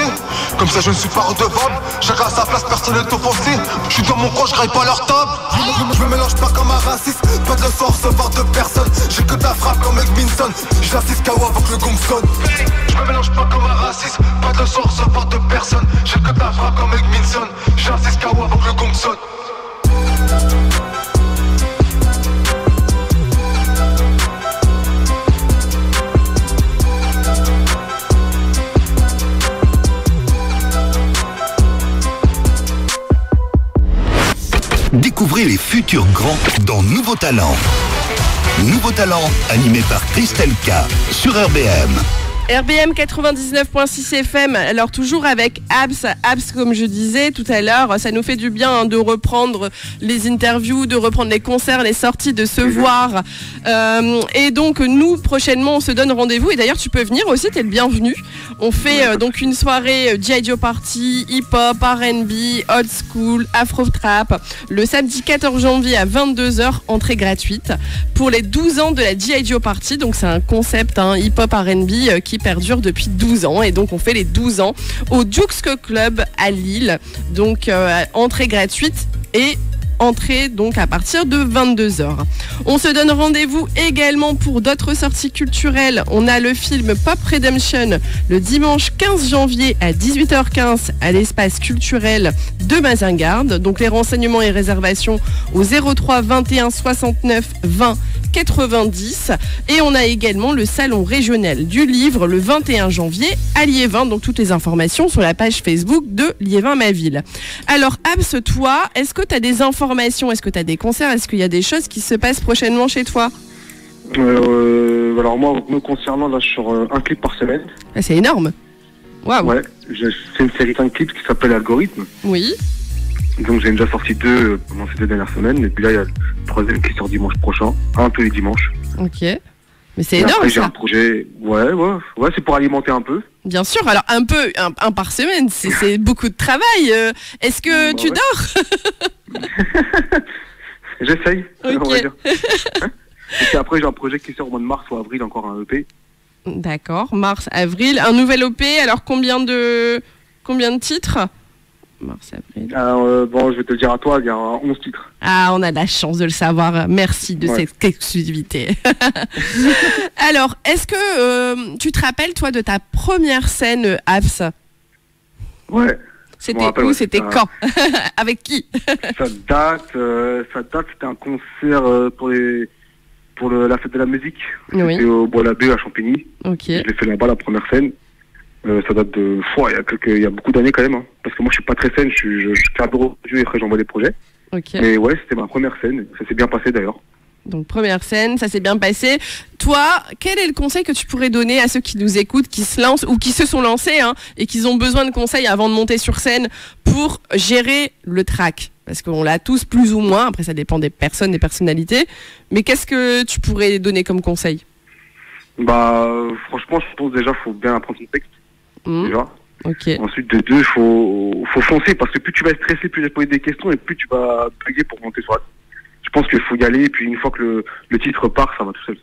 Comme ça je ne suis pas redevable. Chacun à sa place, personne n'est offensé. J'suis dans mon coin, j'graille pas leur table. Je me mélange pas comme un raciste. Pas de leçon à recevoir de personne. J'ai que de la frappe comme Hugminson. J'assiste KO avant que le gong sonne. Je me mélange pas comme un raciste. Pas de leçon à recevoir de personne. J'ai que de la frappe comme Hugminson. J'assiste KO avant que le gong sonne. Découvrez les futurs grands dans Nouveau Talent. Nouveau Talent, animé par Christelle K sur RBM. RBM 99.6 FM, alors toujours avec Abs, comme je disais tout à l'heure, ça nous fait du bien de reprendre les interviews, de reprendre les concerts, les sorties, de se voir. Et donc nous, prochainement, on se donne rendez-vous. Et d'ailleurs, tu peux venir aussi, t'es le bienvenu. On fait donc une soirée G.I. Joe Party, hip-hop, R&B, old school, afro-trap, le samedi 14 janvier à 22h, entrée gratuite, pour les 12 ans de la G.I. Joe Party. Donc c'est un concept hip-hop R&B qui perdure depuis 12 ans. Et donc on fait les 12 ans au Jukes Club à Lille. Donc entrée gratuite et entrée donc à partir de 22h. On se donne rendez-vous également pour d'autres sorties culturelles. On a le film Pop Redemption le dimanche 15 janvier à 18h15 à l'espace culturel de Mazingarbe. Donc les renseignements et réservations au 03 21 69 20 90. Et on a également le salon régional du livre le 21 janvier à Liévin. Donc toutes les informations sur la page Facebook de Liévin ma ville. Alors Abs, toi, est-ce que tu as des informations? Est-ce que tu as des concerts? Est-ce qu'il y a des choses qui se passent prochainement chez toi? Alors moi, me concernant, là, je sors un clip par semaine. Ah, c'est énorme. Waouh. Ouais, c'est une série de clips qui s'appelle Algorithme. Oui. Donc j'ai déjà sorti 2 pendant ces 2 dernières semaines. Et puis là, il y a le 3e qui sort dimanche prochain. Un tous les dimanches. Ok. Mais c'est Et énorme après, j'ai ça. un projet. Ouais, c'est pour alimenter un peu. Bien sûr, alors un par semaine, c'est beaucoup de travail. Est-ce que tu Ouais. dors? J'essaye, Ok. on va dire. Et puis après, j'ai un projet qui sort au mois de mars ou avril, encore un EP. D'accord, mars, avril, un nouvel OP, alors combien de titres? Mars, avril. Bon, je vais te le dire à toi, il y a 11 titres. Ah, on a la chance de le savoir. Merci de Ouais. cette exclusivité. Alors, est-ce que tu te rappelles, toi, de ta première scène APS? Ouais. C'était Je me rappelle, où? ouais, C'était c'était quand? Avec qui? Ça date, c'était un concert pour la fête de la musique. Oui. C'était au Bois Labbé à Champigny. Ok. Je l'ai fait là-bas, la première scène. Ça date de... il y a beaucoup d'années quand même. Hein. Parce que moi, je suis pas très scène, je suis cadre et après j'envoie des projets. Ok. Mais ouais, c'était ma première scène. Ça s'est bien passé d'ailleurs. Donc première scène, ça s'est bien passé. Toi, quel est le conseil que tu pourrais donner à ceux qui nous écoutent, qui se lancent ou qui se sont lancés et qui ont besoin de conseils avant de monter sur scène pour gérer le track? Parce qu'on l'a tous plus ou moins, après ça dépend des personnes, des personnalités. Mais qu'est-ce que tu pourrais donner comme conseil? Franchement, je pense déjà faut bien apprendre son texte. Déjà. Ok. Ensuite, de 2, faut foncer parce que plus tu vas être stressé, plus tu vas te poser des questions et plus tu vas bugger pour monter sur la scène. Je pense qu'il faut y aller et puis une fois que le titre part, ça va tout seul.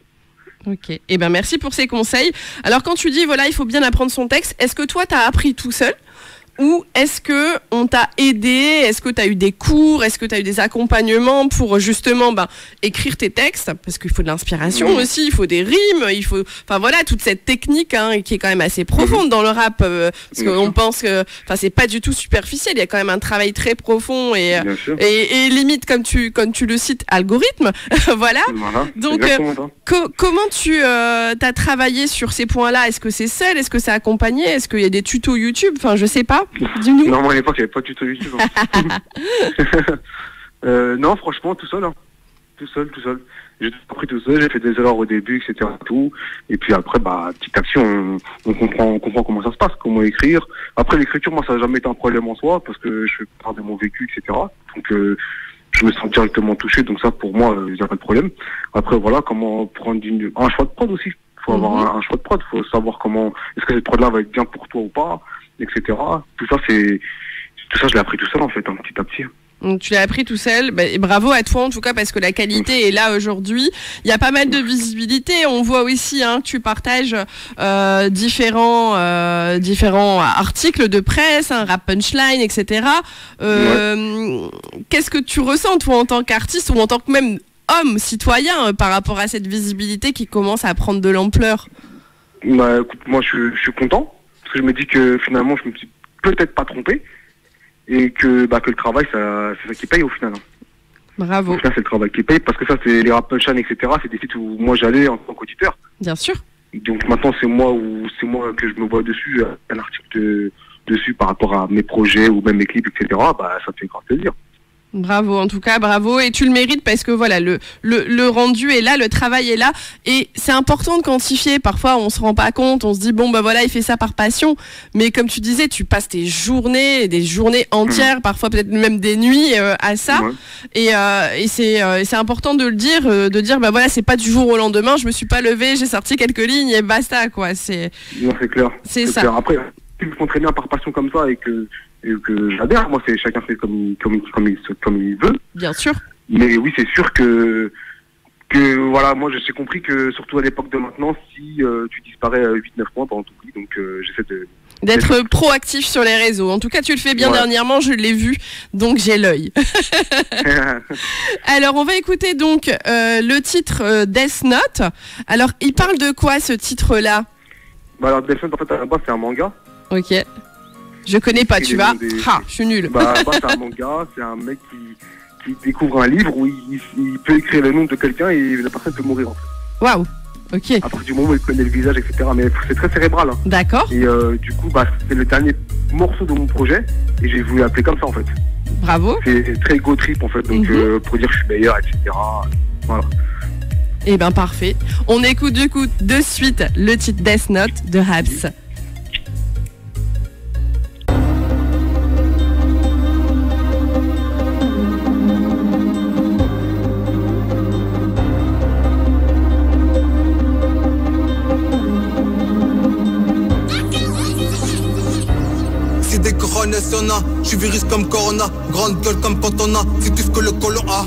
Ok. Eh ben merci pour ces conseils. Alors quand tu dis voilà, il faut bien apprendre son texte, est-ce que toi t'as appris tout seul? Ou est-ce que on t'a aidé? Est-ce que tu as eu des cours? Est-ce que tu as eu des accompagnements pour justement écrire tes textes? Parce qu'il faut de l'inspiration aussi, il faut des rimes, il faut, enfin voilà, toute cette technique qui est quand même assez profonde dans le rap, parce qu'on pense que, enfin c'est pas du tout superficiel, il y a quand même un travail très profond et limite comme tu le cites, algorithme, voilà. Donc comment tu as travaillé sur ces points-là? Est-ce que c'est seul? Est-ce que c'est accompagné? Est-ce qu'il y a des tutos YouTube? Enfin je sais pas. Dis-nous. Non, moi à l'époque, il n'y avait pas de tuto YouTube. Non, franchement, tout seul. Hein. Tout seul. J'ai tout appris tout seul, j'ai fait des erreurs au début, etc. Tout. Et puis après, petit à petit, on comprend comment ça se passe, comment écrire. Après, l'écriture, moi, ça n'a jamais été un problème en soi, parce que je fais part de mon vécu, etc. Donc, je me sens directement touché. Donc ça, pour moi, il n'y a pas de problème. Après, voilà, comment prendre un choix de prod aussi. Il faut avoir un choix de prod. Il faut savoir comment, est-ce que cette prod-là va être bien pour toi ou pas, etc. Tout ça, je l'ai appris tout seul en fait, petit à petit. Donc tu l'as appris tout seul, et bravo à toi en tout cas parce que la qualité est là aujourd'hui. Il y a pas mal de visibilité, on voit aussi que tu partages différents articles de presse, rap punchline, etc. Qu'est-ce que tu ressens toi en tant qu'artiste ou en tant que même homme citoyen par rapport à cette visibilité qui commence à prendre de l'ampleur? Écoute, moi je suis content. Je me dis que finalement je me suis peut-être pas trompé et que le travail c'est ça qui paye au final. Bravo. Au final c'est le travail qui paye parce que ça c'est les rap punchline, etc. C'est des sites où moi j'allais en tant qu'auditeur. Bien sûr. Donc maintenant c'est moi que je me vois dessus, un article dessus par rapport à mes projets ou même mes clips, etc. Ça me fait grave plaisir. Bravo, en tout cas, bravo. Et tu le mérites parce que voilà, le rendu est là, le travail est là. Et c'est important de quantifier. Parfois, on se rend pas compte. On se dit, il fait ça par passion. Mais comme tu disais, tu passes des journées entières, parfois peut-être même des nuits à ça. Ouais. Et c'est important de le dire, c'est pas du jour au lendemain. Je me suis pas levée, j'ai sorti quelques lignes et basta, quoi. Non, c'est clair. C'est ça. Clair. Après, ils me font très bien par passion comme ça et que j'adhère. Moi, c'est chacun fait comme il veut. Bien sûr. Mais oui, c'est sûr que voilà, moi j'ai compris que surtout à l'époque de maintenant, si tu disparais 8-9 mois pendant tout le temps, donc j'essaie D'être proactif sur les réseaux. En tout cas, tu le fais bien dernièrement, je l'ai vu, donc j'ai l'œil. Alors, on va écouter donc le titre Death Note. Alors, il parle de quoi ce titre-là? Alors, Death Note, en fait, à la base, c'est un manga. Ok. Je connais pas, tu vois. Je suis nul. C'est un manga, c'est un mec qui découvre un livre où il peut écrire le nom de quelqu'un et la personne peut mourir, en fait. Waouh. Ok. À partir du moment où il connaît le visage, etc. Mais c'est très cérébral. Hein. D'accord. Et du coup, c'est le dernier morceau de mon projet et j'ai voulu l'appeler comme ça, en fait. Bravo. C'est très ego trip, en fait. Donc, pour dire que je suis meilleur, etc. Voilà. Eh ben, parfait. On écoute du coup de suite le titre Death Note de Habs. Je suis virus comme Corona, grande gueule comme Pantona, c'est tout ce que le colon a.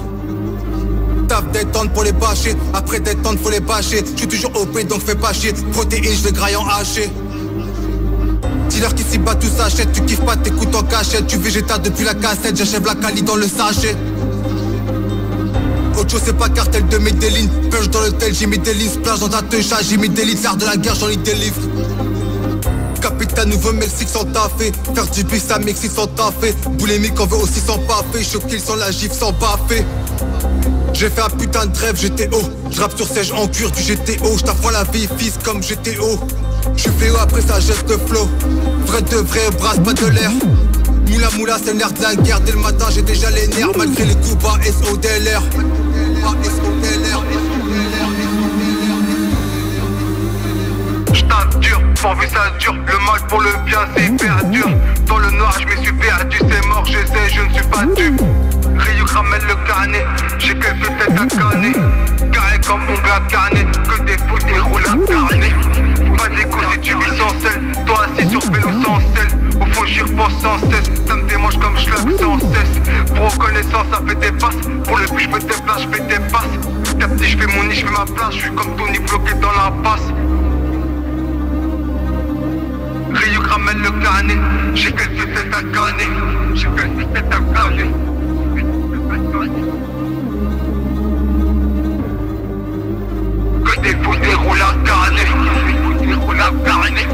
Taf détente pour les bâcher, après détente faut les bâcher. Je suis toujours OP donc fais pas chier, protéine je les graille en haché. Dis-leur qu'ici bas tout s'achète, tu kiffes pas t'écoutes en cachette. Tu végétal depuis la cassette, j'achève la cali dans le sachet. Autre chose c'est pas cartel de Medellin, purge dans le tel, j'ai mis des lignes, splash dans ta techa, j'ai mis des litres, l'art de la guerre j'en ai des livres. Capitaine nouveau Mexique sans taffer, faire du bis à Mexique sans taffer. Boulémique on veut aussi sans baffer, choqué sans la gifle sans baffer. J'ai fait un putain de rêve GTO, je rappe sur siège en cuir du GTO, je t'apprends la vie fils comme GTO. Je suis fléau après ça geste flow, vrai de vrai brasse pas de l'air. Moula c'est l'air de la guerre, dès le matin j'ai déjà les nerfs malgré les coups bas SODLR. Dur, pourvu ça dure, le mal pour le bien c'est hyper dur. Dans le noir je me suis perdu, c'est mort, j'essaie, je ne suis pas dupe. Ryuk ramène le carnet, j'ai quelques têtes à canner. Carré comme ongle à carnet, que des fous des roules à carnet. Pas d'écho si tu vis sans sel, toi assis sur vélo sans sel. Au fond j'y repense sans cesse, ça me démange comme schlag sans cesse. Pour reconnaissance ça fait des passes, pour le but je me déplace, je fais des passes. Petit à petit je fais mon nid, je fais ma place, je suis comme Tony bloqué dans la passe. Ryuk ramène le carnet, j'ai quelques têtes à canner, j'ai quelques têtes à canner. Que des fous déroulent à carnet, déroulent à carnet.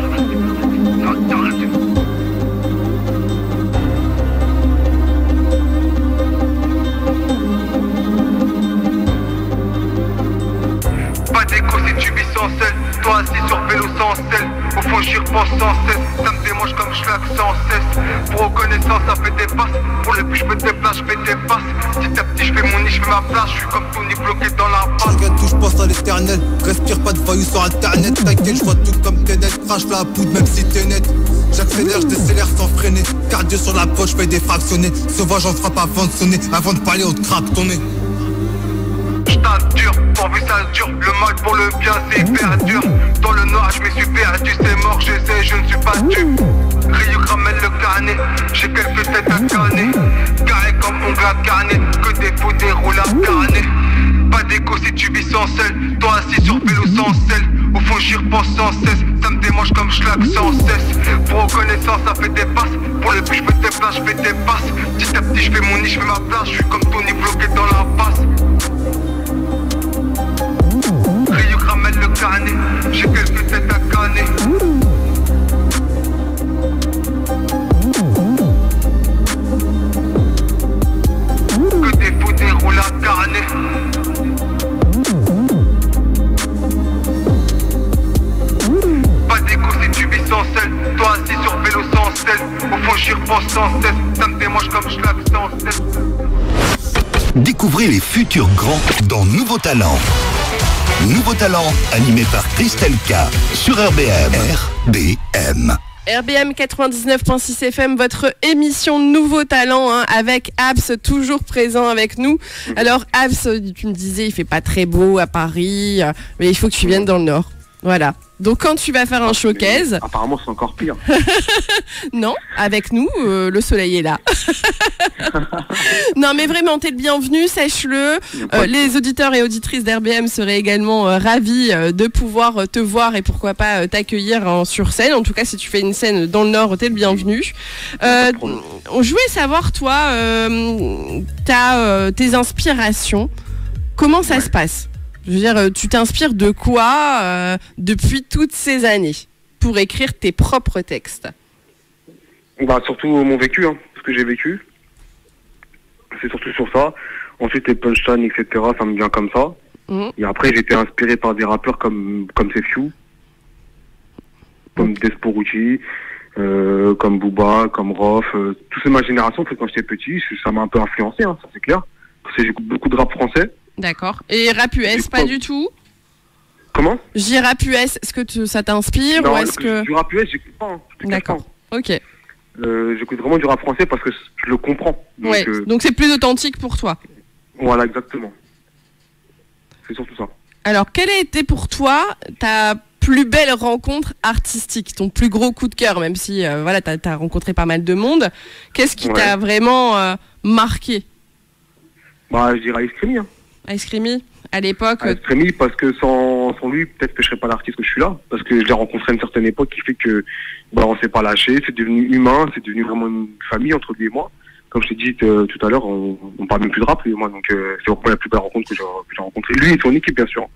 Pas d'écho si tu vis sans sel, toi assis sur vélo sans sel. Au fond j'y repense sans cesse, ça me démange comme schlag sans cesse. Pour reconnaissance ça fait des passes, pour le but je me déplace, je fais des passes. Petit à petit je fais mon nid, je fais ma place, je suis comme Tony bloqué dans la passe. Je regarde tout, je pense à l'éternel, respire pas de voyous sur internet. T'inquiète, je vois tout comme t'es net, crache la poudre même si t'es net. J'accélère, je décélère sans freiner, cardio sur la poche, je fais des fractionnés. Sauvage en frappe avant de sonner, avant de parler on te craque ton nez. Dur, pourvu ça dure, le mal pour le bien c'est hyper dur. Dans le noir je me suis perdu, c'est mort, j'essaie, je ne suis pas dupe. Ryuk ramène le carnet, j'ai quelques têtes à canner. Carré comme ongle à carnet, que des fous déroulent à carnet. Pas d'écho si tu vis sans sel, toi assis sur vélo sans sel. Au fond j'y repense sans cesse, ça me démange comme schlag sans cesse. Pour reconnaissance ça fait des passes, pour le but je me déplace, je fais des passes. Petit à petit je fais mon nid, je fais ma place, je suis comme Tony bloqué dans la passe. Ryuk ramène le carnet, j'ai quelques têtes à canner. Que des fous déroulent à carnet. Pas d'écho si tu vis sans sel, toi assis sur vélo sans sel. Au fond j'y repense sans cesse, ça me démange comme schlag sans cesse. Découvrez les futurs grands dans Nouveaux Talents. Nouveaux Talents, animé par Christelle K sur RBM. RBM. RBM 99.6 FM, votre émission Nouveaux Talents, avec Abs toujours présent avec nous. Alors Abs, tu me disais il fait pas très beau à Paris, mais il faut que tu viennes dans le Nord. Voilà. Donc quand tu vas faire un showcase... Apparemment c'est encore pire. Non, avec nous, le soleil est là. Non mais vraiment, t'es le bienvenu, sache-le. Les auditeurs et auditrices d'RBM seraient également ravis de pouvoir te voir et pourquoi pas t'accueillir sur scène. En tout cas, si tu fais une scène dans le Nord, t'es le bienvenu. Je voulais savoir, toi, tes inspirations. Comment ça se passe ? Je veux dire, tu t'inspires de quoi depuis toutes ces années pour écrire tes propres textes ? Bah surtout mon vécu, ce que j'ai vécu. C'est surtout sur ça. Ensuite les punchlines, etc. Ça me vient comme ça. Et après j'ai été inspiré par des rappeurs comme Sefiu, comme Desporucci, comme Booba, comme Rof. Tous ceux de ma génération, quand j'étais petit, ça m'a un peu influencé, ça c'est clair. Parce que j'écoute beaucoup de rap français. D'accord. Et rap US, pas du tout ? Comment ? J'ai rap US, est-ce que ça t'inspire non, ou est-ce que... Du rap US, j'écoute pas. D'accord, ok. J'écoute vraiment du rap français parce que je le comprends. Donc, donc c'est plus authentique pour toi. Voilà, exactement. C'est surtout ça. Alors, quelle a été pour toi ta plus belle rencontre artistique, ton plus gros coup de cœur, même si t'as rencontré pas mal de monde. Qu'est-ce qui t'a vraiment marqué ? Bah, je dirais Ice Creamy. Ice Creamy, à l'époque. Ice Creamy, parce que sans lui, peut-être que je serais pas l'artiste que je suis là. Parce que je l'ai rencontré à une certaine époque qui fait que on s'est pas lâché, c'est devenu humain, c'est devenu vraiment une famille entre lui et moi. Comme je t'ai dit tout à l'heure, on parle même plus de rap lui et moi, donc c'est vraiment la plus belle rencontre que j'ai rencontrée. Lui et son équipe, bien sûr.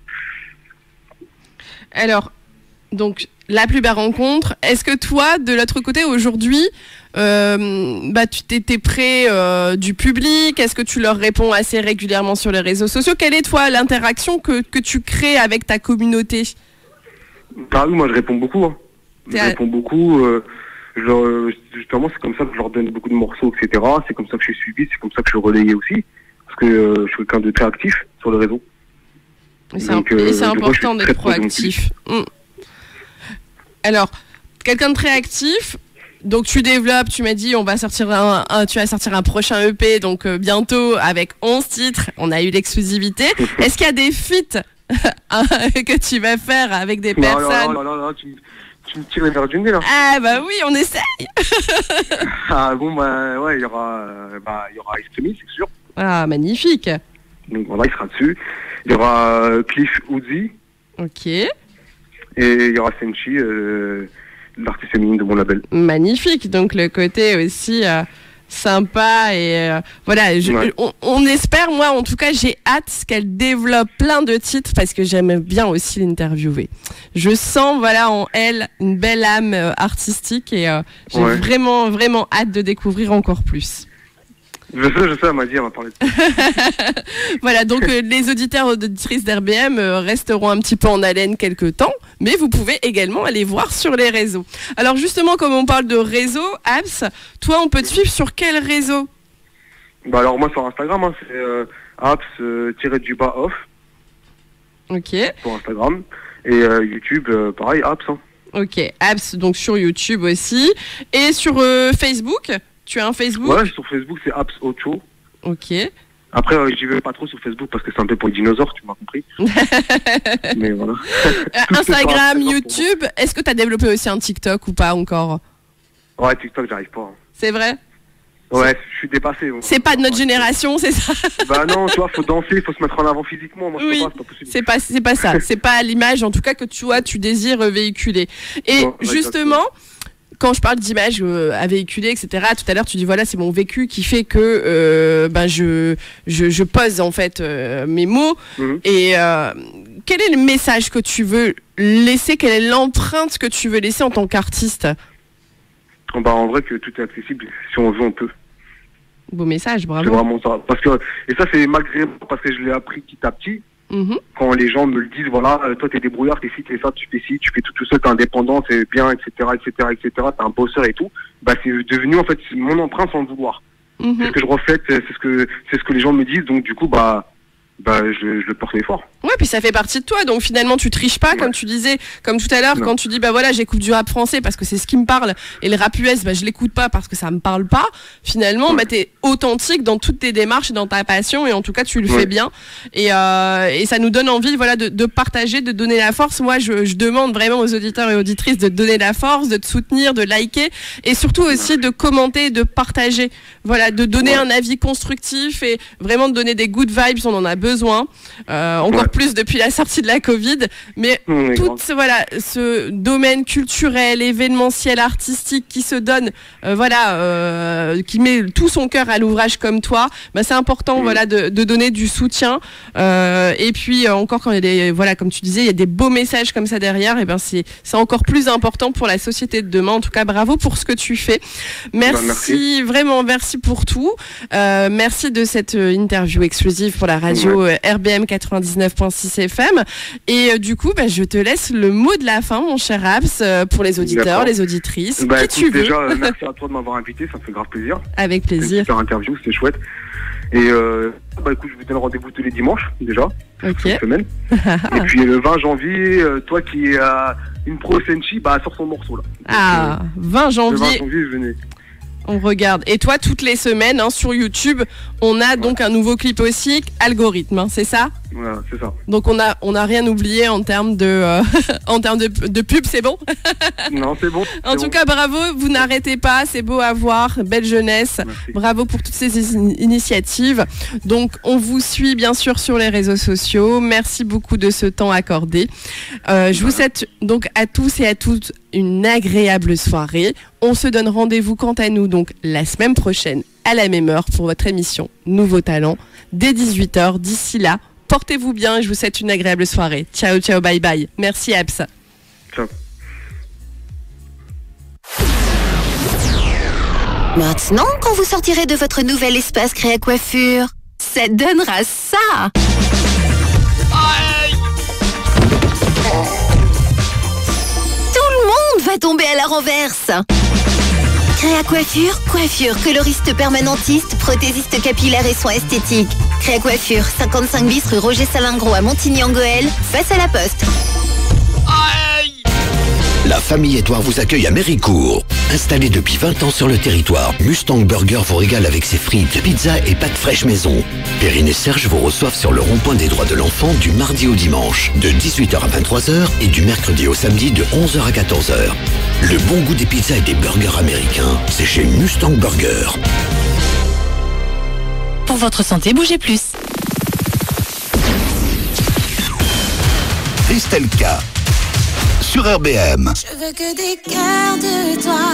Alors, donc la plus belle rencontre. Est-ce que toi, de l'autre côté, aujourd'hui, tu t'étais près du public? Est-ce que tu leur réponds assez régulièrement sur les réseaux sociaux? Quelle est, toi, l'interaction que tu crées avec ta communauté? Ah oui, moi je réponds beaucoup. Je réponds beaucoup. Justement, c'est comme ça que je leur donne beaucoup de morceaux, etc. C'est comme ça que je suis suivi, c'est comme ça que je suis relayé aussi. Parce que je suis quelqu'un de très actif sur les réseaux. Et c'est important d'être proactif. Alors, quelqu'un de très actif, donc tu développes, tu m'as dit tu vas sortir un prochain EP, donc bientôt avec 11 titres, on a eu l'exclusivité. Est-ce qu'il y a des feats que tu vas faire avec des personnes? Non, tu me tires les verres du nez là. Ah bah oui, on essaye. Ah bon, il y aura Ice Creamy, c'est sûr. Ah, magnifique. Donc voilà, il sera dessus. Il y aura Cliff Uzi. Ok. Et il y aura Senchi, l'artiste féminine de mon label. Magnifique, donc le côté aussi sympa et on espère, moi en tout cas j'ai hâte qu'elle développe plein de titres parce que j'aime bien aussi l'interviewer. Je sens en elle une belle âme artistique et j'ai vraiment vraiment hâte de découvrir encore plus. Je sais, elle m'a dit, elle m'a parlé de ça. Voilà, donc les auditeurs et auditrices d'RBM resteront un petit peu en haleine quelques temps, mais vous pouvez également aller voir sur les réseaux. Alors justement, comme on parle de réseau, Abs, toi on peut te suivre sur quel réseau? Bah alors moi sur Instagram, c'est Abs-off. Ok. Pour Instagram. Et YouTube, pareil, Abs. Ok, Abs donc sur YouTube aussi. Et sur Facebook? Tu as un Facebook? Ouais, sur Facebook, c'est Abs Ocho. Ok. Après, j'y vais pas trop sur Facebook parce que c'est un peu pour les dinosaures, tu m'as compris. Mais voilà. Instagram, YouTube, est-ce que tu as développé aussi un TikTok ou pas encore? Ouais, TikTok, j'arrive pas. C'est vrai? Ouais, je suis dépassé. C'est pas de notre génération, c'est ça? Bah non, tu vois, faut danser, faut se mettre en avant physiquement. Moi, oui, c'est pas possible. C'est pas ça. C'est pas l'image, en tout cas, que tu désires véhiculer. Et justement... Quand je parle d'image à véhiculer, etc., tout à l'heure, tu dis voilà, c'est mon vécu qui fait que je pose en fait mes mots. Et quel est le message que tu veux laisser? Quelle est l'empreinte que tu veux laisser en tant qu'artiste? Bah, en vrai, que tout est accessible. Si on veut, on peut. Beau message, bravo. C'est vraiment ça. Et ça, c'est malgré moi, parce que je l'ai appris petit à petit. Quand les gens me le disent, voilà, toi t'es débrouillard, t'es ci, t'es ça, tu fais ci, tu fais tout seul, t'es indépendant, c'est bien, etc., t'es un bosseur et tout. Bah c'est devenu en fait mon empreinte sans le vouloir. C'est ce que je reflète, c'est ce que les gens me disent, donc du coup je le portais fort. Ouais, puis ça fait partie de toi, donc finalement tu triches pas, comme tu disais, comme tout à l'heure, quand tu dis j'écoute du rap français parce que c'est ce qui me parle, et le rap US, je l'écoute pas parce que ça me parle pas. Finalement, t'es authentique dans toutes tes démarches et dans ta passion, et en tout cas tu le fais bien, et ça nous donne envie, de partager, de donner la force. Moi, je demande vraiment aux auditeurs et auditrices de donner la force, de te soutenir, de liker, et surtout aussi de commenter, de partager, de donner un avis constructif et vraiment de donner des good vibes. On en a besoin, encore plus depuis la sortie de la Covid, mais tout ce domaine culturel, événementiel, artistique qui se donne, qui met tout son cœur à l'ouvrage comme toi, c'est important de donner du soutien, et puis encore quand il y a des, comme tu disais, il y a des beaux messages comme ça derrière, et c'est encore plus important pour la société de demain. En tout cas, bravo pour ce que tu fais. Merci. Vraiment, merci pour tout. Merci de cette interview exclusive pour la radio RBM 99.6 FM. Et du coup, je te laisse le mot de la fin, mon cher Abs, pour les auditeurs, les auditrices. Qui tu veux. Déjà, merci à toi de m'avoir invité, ça me fait grave plaisir. Avec plaisir. C'était une super interview, c'était chouette. Et écoute, je vous donne rendez-vous tous les dimanches, déjà. Cette semaine. Et puis le 20 janvier, toi qui as une Pro Senchi, sort son morceau là. Donc, 20 janvier. Le 20 janvier, venez. On regarde. Et toi, toutes les semaines, sur YouTube, on a donc un nouveau clip aussi, Algorithme, c'est ça ? Voilà, c'est ça. Donc on a rien oublié en termes de pub, c'est bon ? Non, c'est bon. En tout cas, bravo, vous n'arrêtez pas, c'est beau à voir, belle jeunesse. Merci. Bravo pour toutes ces initiatives. Donc on vous suit bien sûr sur les réseaux sociaux. Merci beaucoup de ce temps accordé. Je vous souhaite donc à tous et à toutes une agréable soirée. On se donne rendez-vous quant à nous donc la semaine prochaine à la même heure pour votre émission Nouveau Talent dès 18h. D'ici là, portez-vous bien et je vous souhaite une agréable soirée. Ciao, ciao, bye bye. Merci Abs. Ciao. Maintenant, quand vous sortirez de votre nouvel espace Créa Coiffure, ça donnera ça. Tout le monde va tomber à la renverse. Créa Coiffure, coiffure, coloriste permanentiste, prothésiste capillaire et soins esthétiques. Créa Coiffure, 55 bis rue Roger Salingro à Montigny-en-Goël, face à la Poste. La famille Édouard vous accueille à Méricourt. Installé depuis 20 ans sur le territoire, Mustang Burger vous régale avec ses frites, pizzas et pâtes fraîches maison. Perrine et Serge vous reçoivent sur le rond-point des droits de l'enfant du mardi au dimanche, de 18h à 23h et du mercredi au samedi de 11h à 14h. Le bon goût des pizzas et des burgers américains, c'est chez Mustang Burger. Pour votre santé, bougez plus. Christelle K. Sur RBM. Je veux que des cœurs de toi.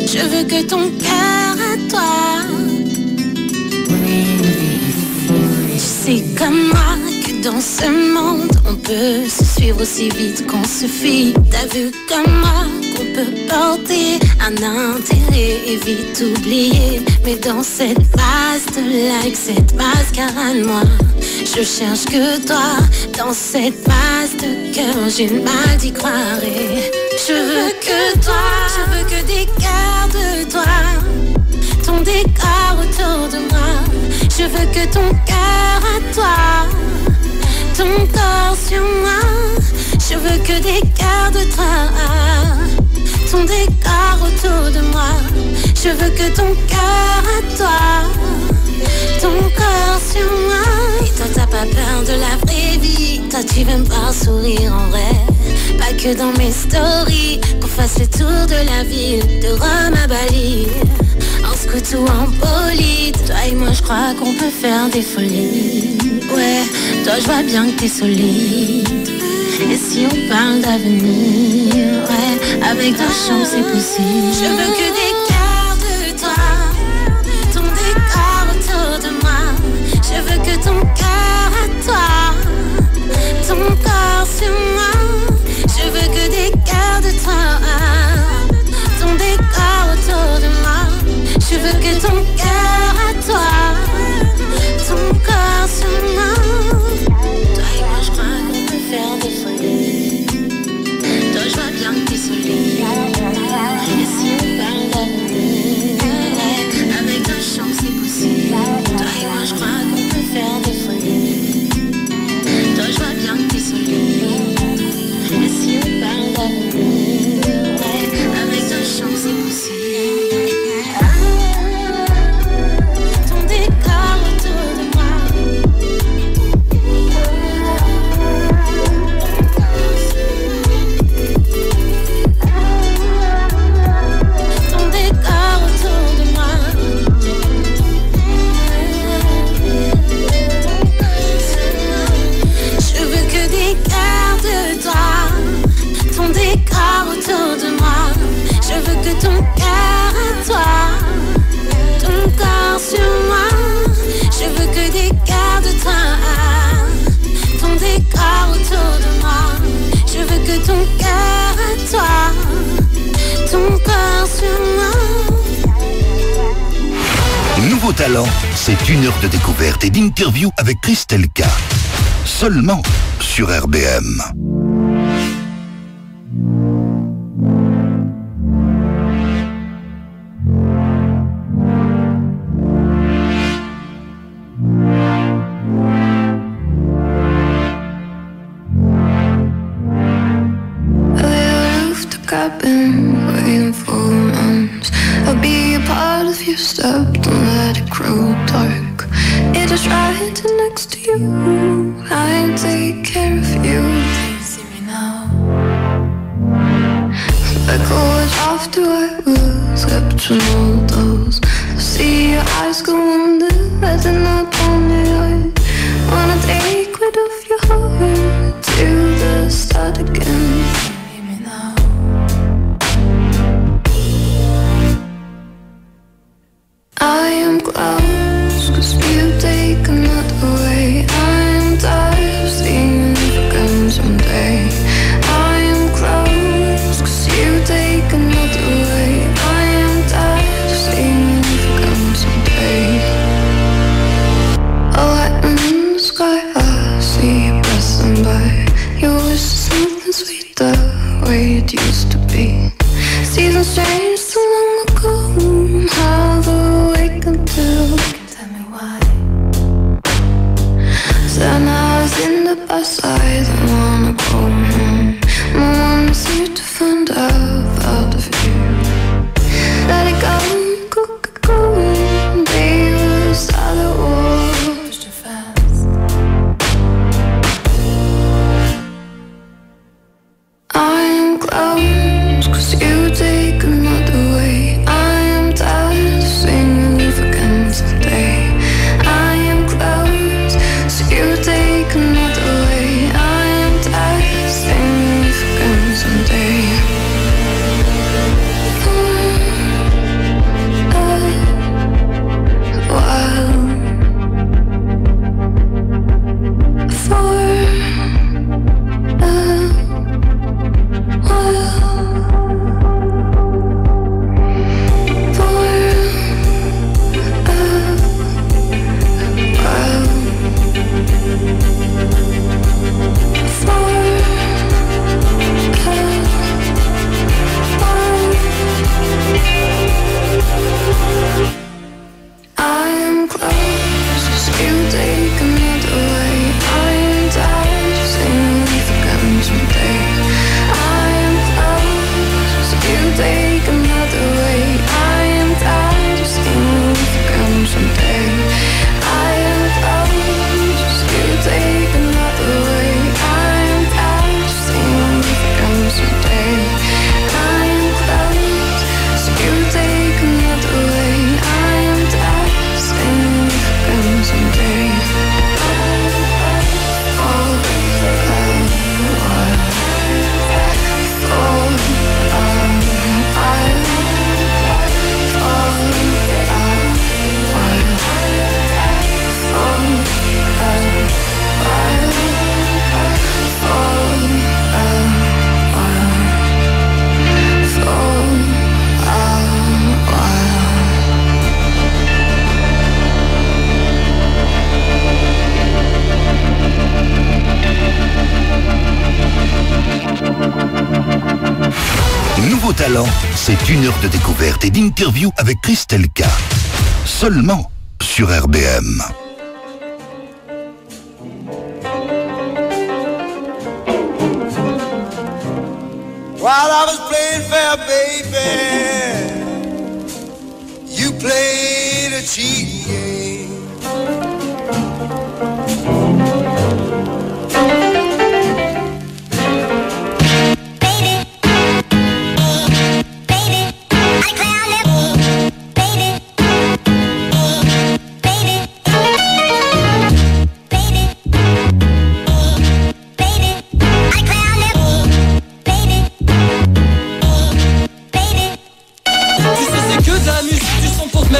Je veux que ton cœur à toi. Tu sais comme moi que dans ce monde on peut se suivre aussi vite qu'on se fie. T'as vu comme moi qu'on peut porter un intérêt et vite oublier. Mais dans cette vaste life, cette mascarade de moi, je cherche que toi. Dans cette vaste cœur, j'ai le mal d'y croire. Je veux que toi, je veux que des cœurs de toi. Ton décor autour de moi. Je veux que ton cœur à toi. Ton corps sur moi. Je veux que des cœurs de toi. Ton décor autour de moi. Je veux que ton cœur à toi. Ton corps sur moi. Et toi t'as pas peur de la vraie vie. Toi tu veux me voir sourire en vrai. Pas que dans mes stories. Qu'on fasse le tour de la ville. De Rome à Bali. En scooter ou en bolide. Toi et moi je crois qu'on peut faire des folies. Ouais, toi je vois bien que t'es solide. Et si on parle d'avenir, ouais, avec ta chance c'est possible. Je veux que des cœurs de toi. Ton décor autour de moi. Je veux que ton cœur à toi. Ton corps sur moi. Je veux que des cœurs de toi. Ton décor autour de moi. Je veux que ton cœur à toi. Ton corps sur moi. Toi et moi je crois qu'on peut faire des folies. Toi je vois bien que t'es solide. Et si on parle d'avenir. Nouveau talent, c'est 1 heure de découverte et d'interview avec Christelle K. Seulement sur RBM. I've been waiting for months. I'll be a part of your step, don't let it grow dark. It is right next to you, I take care of you. Please see me now. Like always after I was kept from all those. I see your eyes go wonder, I did not want it. I wanna take rid of your heart till the start again. I am close, cause you take another way. I am tired of seeing you again someday. I am close, cause you take another way. I am tired of seeing you again someday. A light in the sky, I see you passing by. Your wish is something sweet the way it used to be. Seasons changed so long ago, how the wake until you can tell me why. Then I was in the bus, I don't wanna go home. No one is here to find out about of you. Let it go, go, go, go. They will start the war too fast. I am close, cause you take another way. I am tired of seeing you again someday. I am close, so you take another way. I am tired of seeing you again someday. For a while. For I am close, cause you take another way. I am tired of seeing you again someday. I am close, cause you take another way. I am tired of seeing you again someday. I am close, cause you take another way. I am tired of seeing you again someday. I am close, cause you take another way. I am tired of seeing you again someday. Nouveau talent, c'est 1 heure de découverte et d'interview avec Christelle K. Seulement sur RBM. While I was playing fair, baby, you played a cheating game.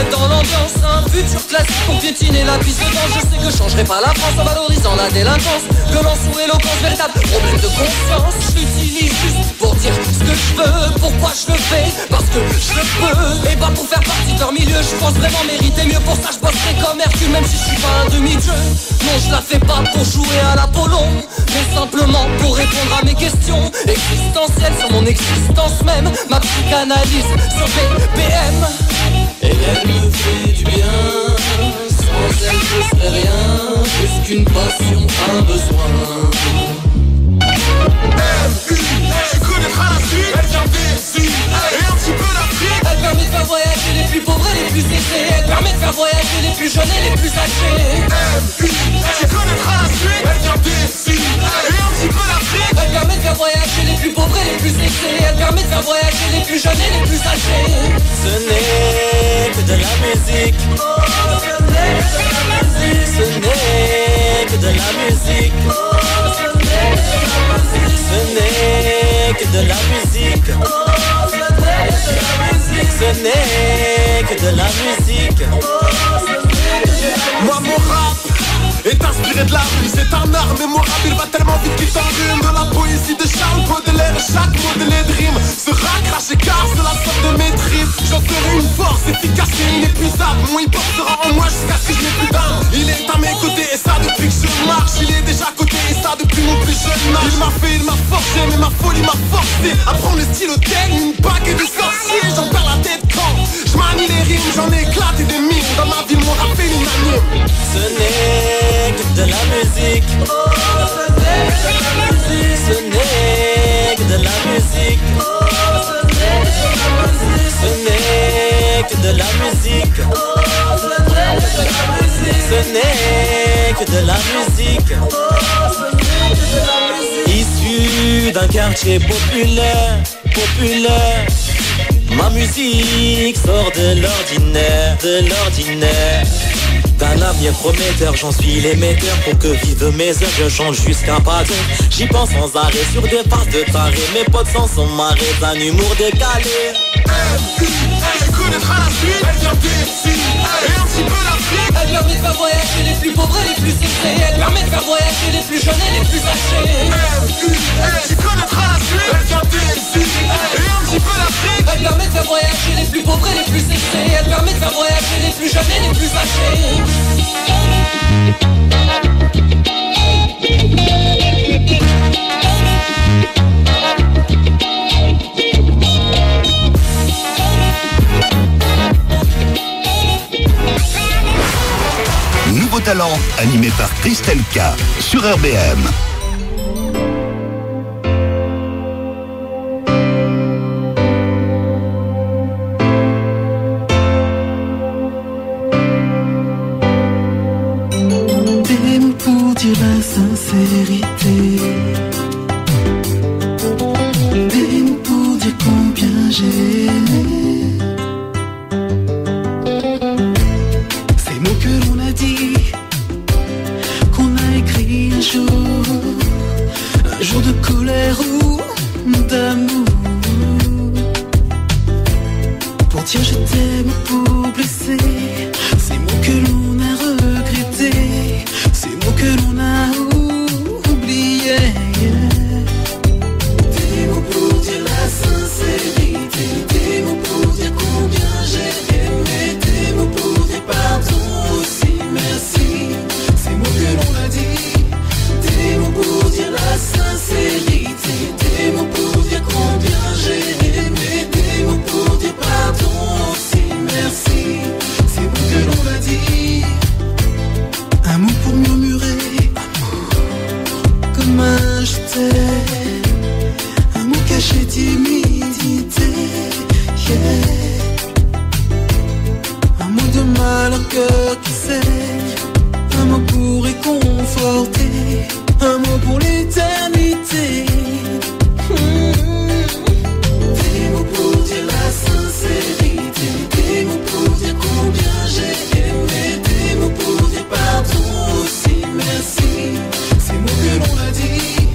Dans l'ambiance, un futur classique pour piétiner la piste de danse. Je sais que je changerai pas la France en valorisant la délinquance. Violence ou éloquence, véritable problème de conscience. Je l'utilise juste pour dire ce que je veux. Pourquoi je le fais? Parce que je le peux. Et bah pour faire partie de leur milieu, je pense vraiment mériter mieux. Pour ça je bosserai comme Hercule, même si je suis pas un demi-dieu. Non, je la fais pas pour jouer à l'Apollon, mais simplement pour répondre à mes questions existentielles sur mon existence même. Ma psychanalyse sur BPM. Et elle me fait du bien. Sans elle je serais rien, plus qu'une passion, un besoin. Tu connaîtras la suite. Elle vient d'ici et un petit peu d'Afrique. Elle permet de faire voyager les plus pauvres et les plus aisés. Elle permet de faire voyager les plus jeunes et les plus âgés. Tu connaîtras la suite. Elle vient d'ici et un petit peu d'Afrique. Elle permet de faire voyager les plus pauvres et les plus aisés. Elle permet de faire voyager les plus jeunes et les plus âgés. Ce n'est que de la musique. Ce n'est que de la musique. Ce n'est que de la musique. Ce n'est que de la musique. Moi mon rap est inspiré de la rue. C'est un art mémorable, il va tellement vite qu'il t'enrhume. De la poésie de Charles Baudelaire, chaque mot de l'aide rime sera craché car c'est la sorte de mes tripes. J'en ferai une force efficace et inépuisable. Mon hip-hop sera en moi jusqu'à ce que je n'ai plus d'âme. Il est à mes côtés et ça depuis que je marche. Il est déjà à côté et ça depuis mon plus jeune âge. Il m'a fait, il m'a forcé, mais ma folie m'a forcé à prendre le stylo tel une bague et des sorciers. J'en perds la tête quand je manie les rimes. J'en éclate et des mimes. Dans ma ville mon rap est unanime. Ce n'est que de la musique. Ce n'est que de la musique. Ce n'est que de la musique. Ce n'est que de la musique. Issu d'un quartier populaire, populaire. Ma musique sort de l'ordinaire, de l'ordinaire. D'un avenir prometteur, j'en suis l'émetteur. Pour que vivent mes heures, je change jusqu'un pas d'heure. J'y pense sans arrêt sur des phases de taré. Mes potes sans sont marrés d'un humour décalé. Elle connaîtra la suite. Elle vient d'ici et un petit peu d'Afrique. Elle permet de faire voyager les plus pauvres et les plus aisés. Elle permet de faire voyager les plus jeunes et les plus âgés. Tu connaîtras la suite. Elle vient d'ici et un petit peu d'Afrique. Elle permet de faire voyager les plus pauvres et les plus aisés. Elle permet de faire voyager les plus jeunes et les plus âgés. Nouveau talent, animé par Christelle K sur RBM. Des mots pour dire la sincérité. Des mots pour dire combien j'ai aimé. Ces mots que l'on a dit, qu'on a écrit un jour de colère ou d'amour. Pour dire je t'aime, pour blesser. Ces mots que l'on a regrettés, ces mots que l'on a oubliés. Des mots pour dire la sincérité, des mots pour dire combien j'ai aimé, des mots pour dire pardon aussi, merci. Ces mots que l'on a dit, des mots pour dire la sincérité, des mots pour dire combien j'ai aimé, des mots pour dire pardon aussi, merci. Ces mots que l'on a dit, un mot pour murmurer, comme un je t'aime, un mot caché d'humidité, yeah. Un mot de mal au cœur qui saigne, un mot pour réconforter, un mot pour l'éternité. Des mots pour dire la sincérité, des mots pour dire combien j'ai aimé, des mots pour dire pardon aussi, merci. Ces mots que l'on a dit,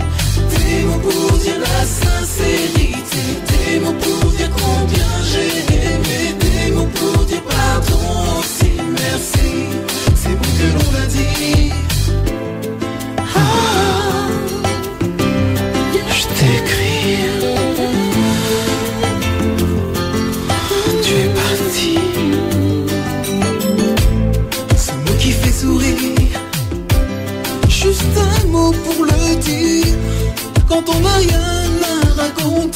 des mots pour dire la sincérité, des mots pour dire combien j'ai aimé, des mots pour dire pardon aussi, merci. Ces mots que l'on a dit. dit quand on n'a rien à raconter.